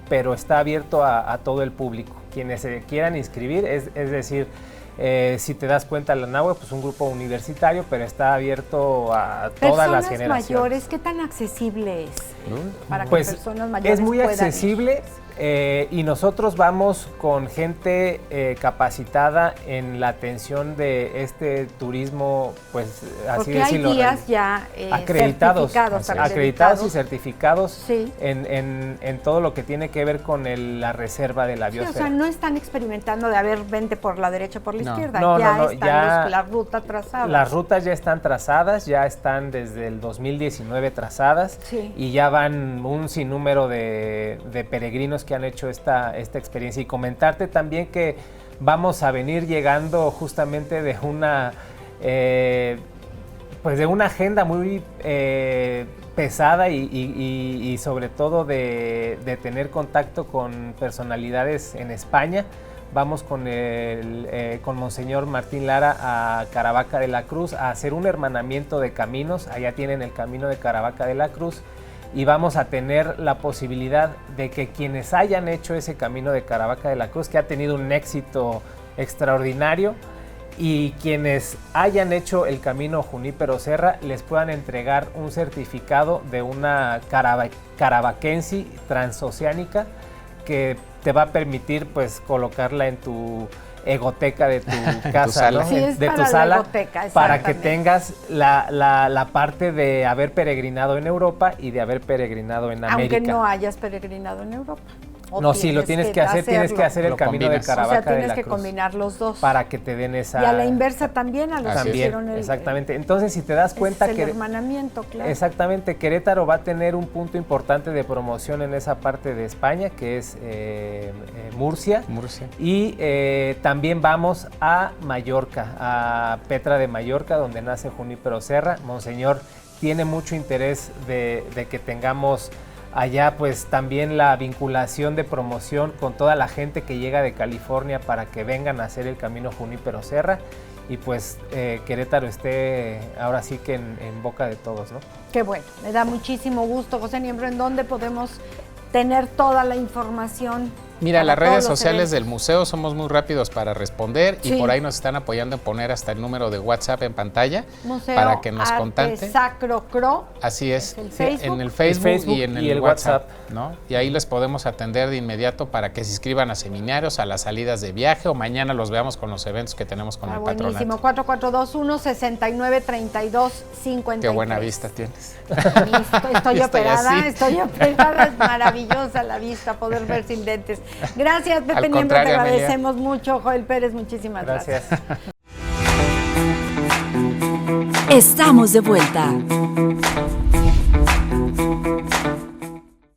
pero está abierto a todo el público. Quienes se quieran inscribir, es decir, si te das cuenta, la náhuac, pues un grupo universitario, pero está abierto a todas las generaciones. Personas mayores, ¿qué tan accesible es? Para que pues personas mayores es muy puedan accesible. Y nosotros vamos con gente capacitada en la atención de este turismo, pues así porque decirlo. Hay guías ya acreditados y certificados sí. en todo lo que tiene que ver con la reserva de la biosfera. Sí, o sea, no están experimentando de vente por la derecha o por la izquierda, no, está la ruta trazada. Las rutas ya están trazadas, ya están desde el 2019 trazadas y ya van un sinnúmero de peregrinos que han hecho esta experiencia. Y comentarte también que vamos a venir llegando justamente de una pues de una agenda muy pesada y sobre todo de tener contacto con personalidades en España. Vamos con Monseñor Martín Lara a Caravaca de la Cruz a hacer un hermanamiento de caminos. Allá tienen el camino de Caravaca de la Cruz. Y vamos a tener la posibilidad de que quienes hayan hecho ese camino de Caravaca de la Cruz, que ha tenido un éxito extraordinario, y quienes hayan hecho el camino Junípero Serra, les puedan entregar un certificado de una caravaquensi transoceánica que te va a permitir pues colocarla en tu egoteca de tu casa, ¿no? Sí, de tu sala, para que tengas la parte de haber peregrinado en Europa y de haber peregrinado en América. Aunque no hayas peregrinado en Europa. No, sí, lo tienes que hacer, tienes que hacer el camino de Caravaca de la Cruz. O sea, tienes que combinar los dos. Para que te den esa... Y a la inversa también, a los que hicieron el... Exactamente. Entonces, si te das cuenta que... el hermanamiento, claro. Exactamente. Querétaro va a tener un punto importante de promoción en esa parte de España, que es Murcia. Y también vamos a Mallorca, a Petra de Mallorca, donde nace Junípero Serra. Monseñor tiene mucho interés de que tengamos allá pues también la vinculación de promoción con toda la gente que llega de California para que vengan a hacer el camino Junípero Serra. y pues Querétaro esté ahora sí que en boca de todos, ¿no? Qué bueno, me da muchísimo gusto, José Niembro. ¿En dónde podemos tener toda la información? Mira, las redes sociales del museo somos muy rápidos para responder y por ahí nos están apoyando en poner hasta el número de WhatsApp en pantalla para que nos contacten. Sacro Cro. Así es, en el Facebook y en el WhatsApp, ¿no? Y ahí les podemos atender de inmediato para que se inscriban a seminarios, a las salidas de viaje o mañana los veamos con los eventos que tenemos con el buenísimo. patronato. 4421-6932-53. Qué buena vista tienes. Estoy operada, es maravillosa la vista, poder ver sin lentes. Gracias, Pepe Niembro, te agradecemos mucho. Joel Pérez, muchísimas gracias. Estamos de vuelta.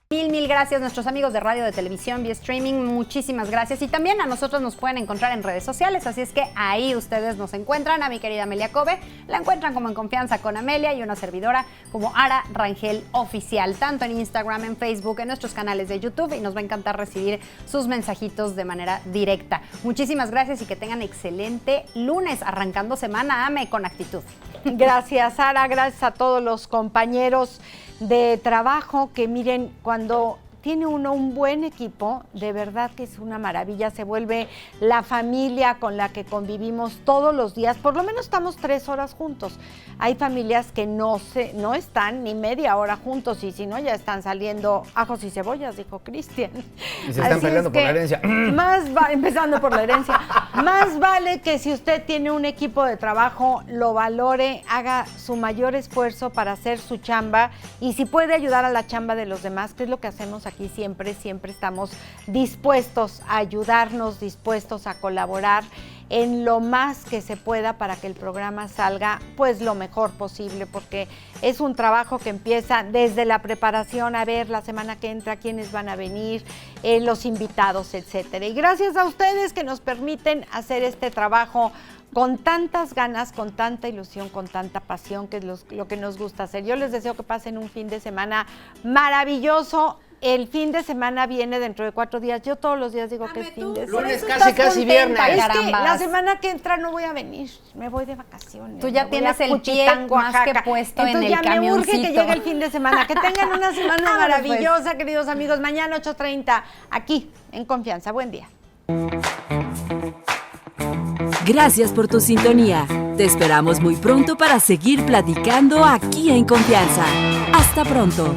Mil gracias a nuestros amigos de radio, de televisión, vía streaming, muchísimas gracias. Y también a nosotros nos pueden encontrar en redes sociales, así es que ahí ustedes nos encuentran. A mi querida Amelia Cove la encuentran como En Confianza con Amelia y una servidora como Ara Rangel Oficial, tanto en Instagram, en Facebook, en nuestros canales de YouTube, y nos va a encantar recibir sus mensajitos de manera directa. Muchísimas gracias y que tengan excelente lunes, arrancando semana, Ame, con actitud. Gracias, Sara, gracias a todos los compañeros de trabajo que miren, cuando tiene uno un buen equipo, de verdad que es una maravilla, se vuelve la familia con la que convivimos todos los días, por lo menos estamos 3 horas juntos. Hay familias que no están ni media hora juntos y si no ya están saliendo ajos y cebollas, dijo Cristian. Y se están peleando por la herencia. Empezando por la herencia. Más vale que si usted tiene un equipo de trabajo, lo valore, haga su mayor esfuerzo para hacer su chamba y si puede ayudar a la chamba de los demás, que es lo que hacemos aquí siempre estamos dispuestos a ayudarnos, dispuestos a colaborar en lo más que se pueda para que el programa salga pues lo mejor posible, porque es un trabajo que empieza desde la preparación, a ver la semana que entra quiénes van a venir, los invitados, etcétera. Y gracias a ustedes que nos permiten hacer este trabajo con tantas ganas, con tanta ilusión, con tanta pasión, que es lo que nos gusta hacer. Yo les deseo que pasen un fin de semana maravilloso. El fin de semana viene dentro de 4 días. Yo todos los días digo que es fin de semana. Lunes casi viernes. Es que la semana que entra no voy a venir. Me voy de vacaciones. Tú ya tienes el pie más que puesto en el camioncito. Entonces ya me urge que llegue el fin de semana. Que tengan una semana maravillosa, queridos amigos. Mañana 8:30, aquí, en Confianza. Buen día. Gracias por tu sintonía. Te esperamos muy pronto para seguir platicando aquí en Confianza. Hasta pronto.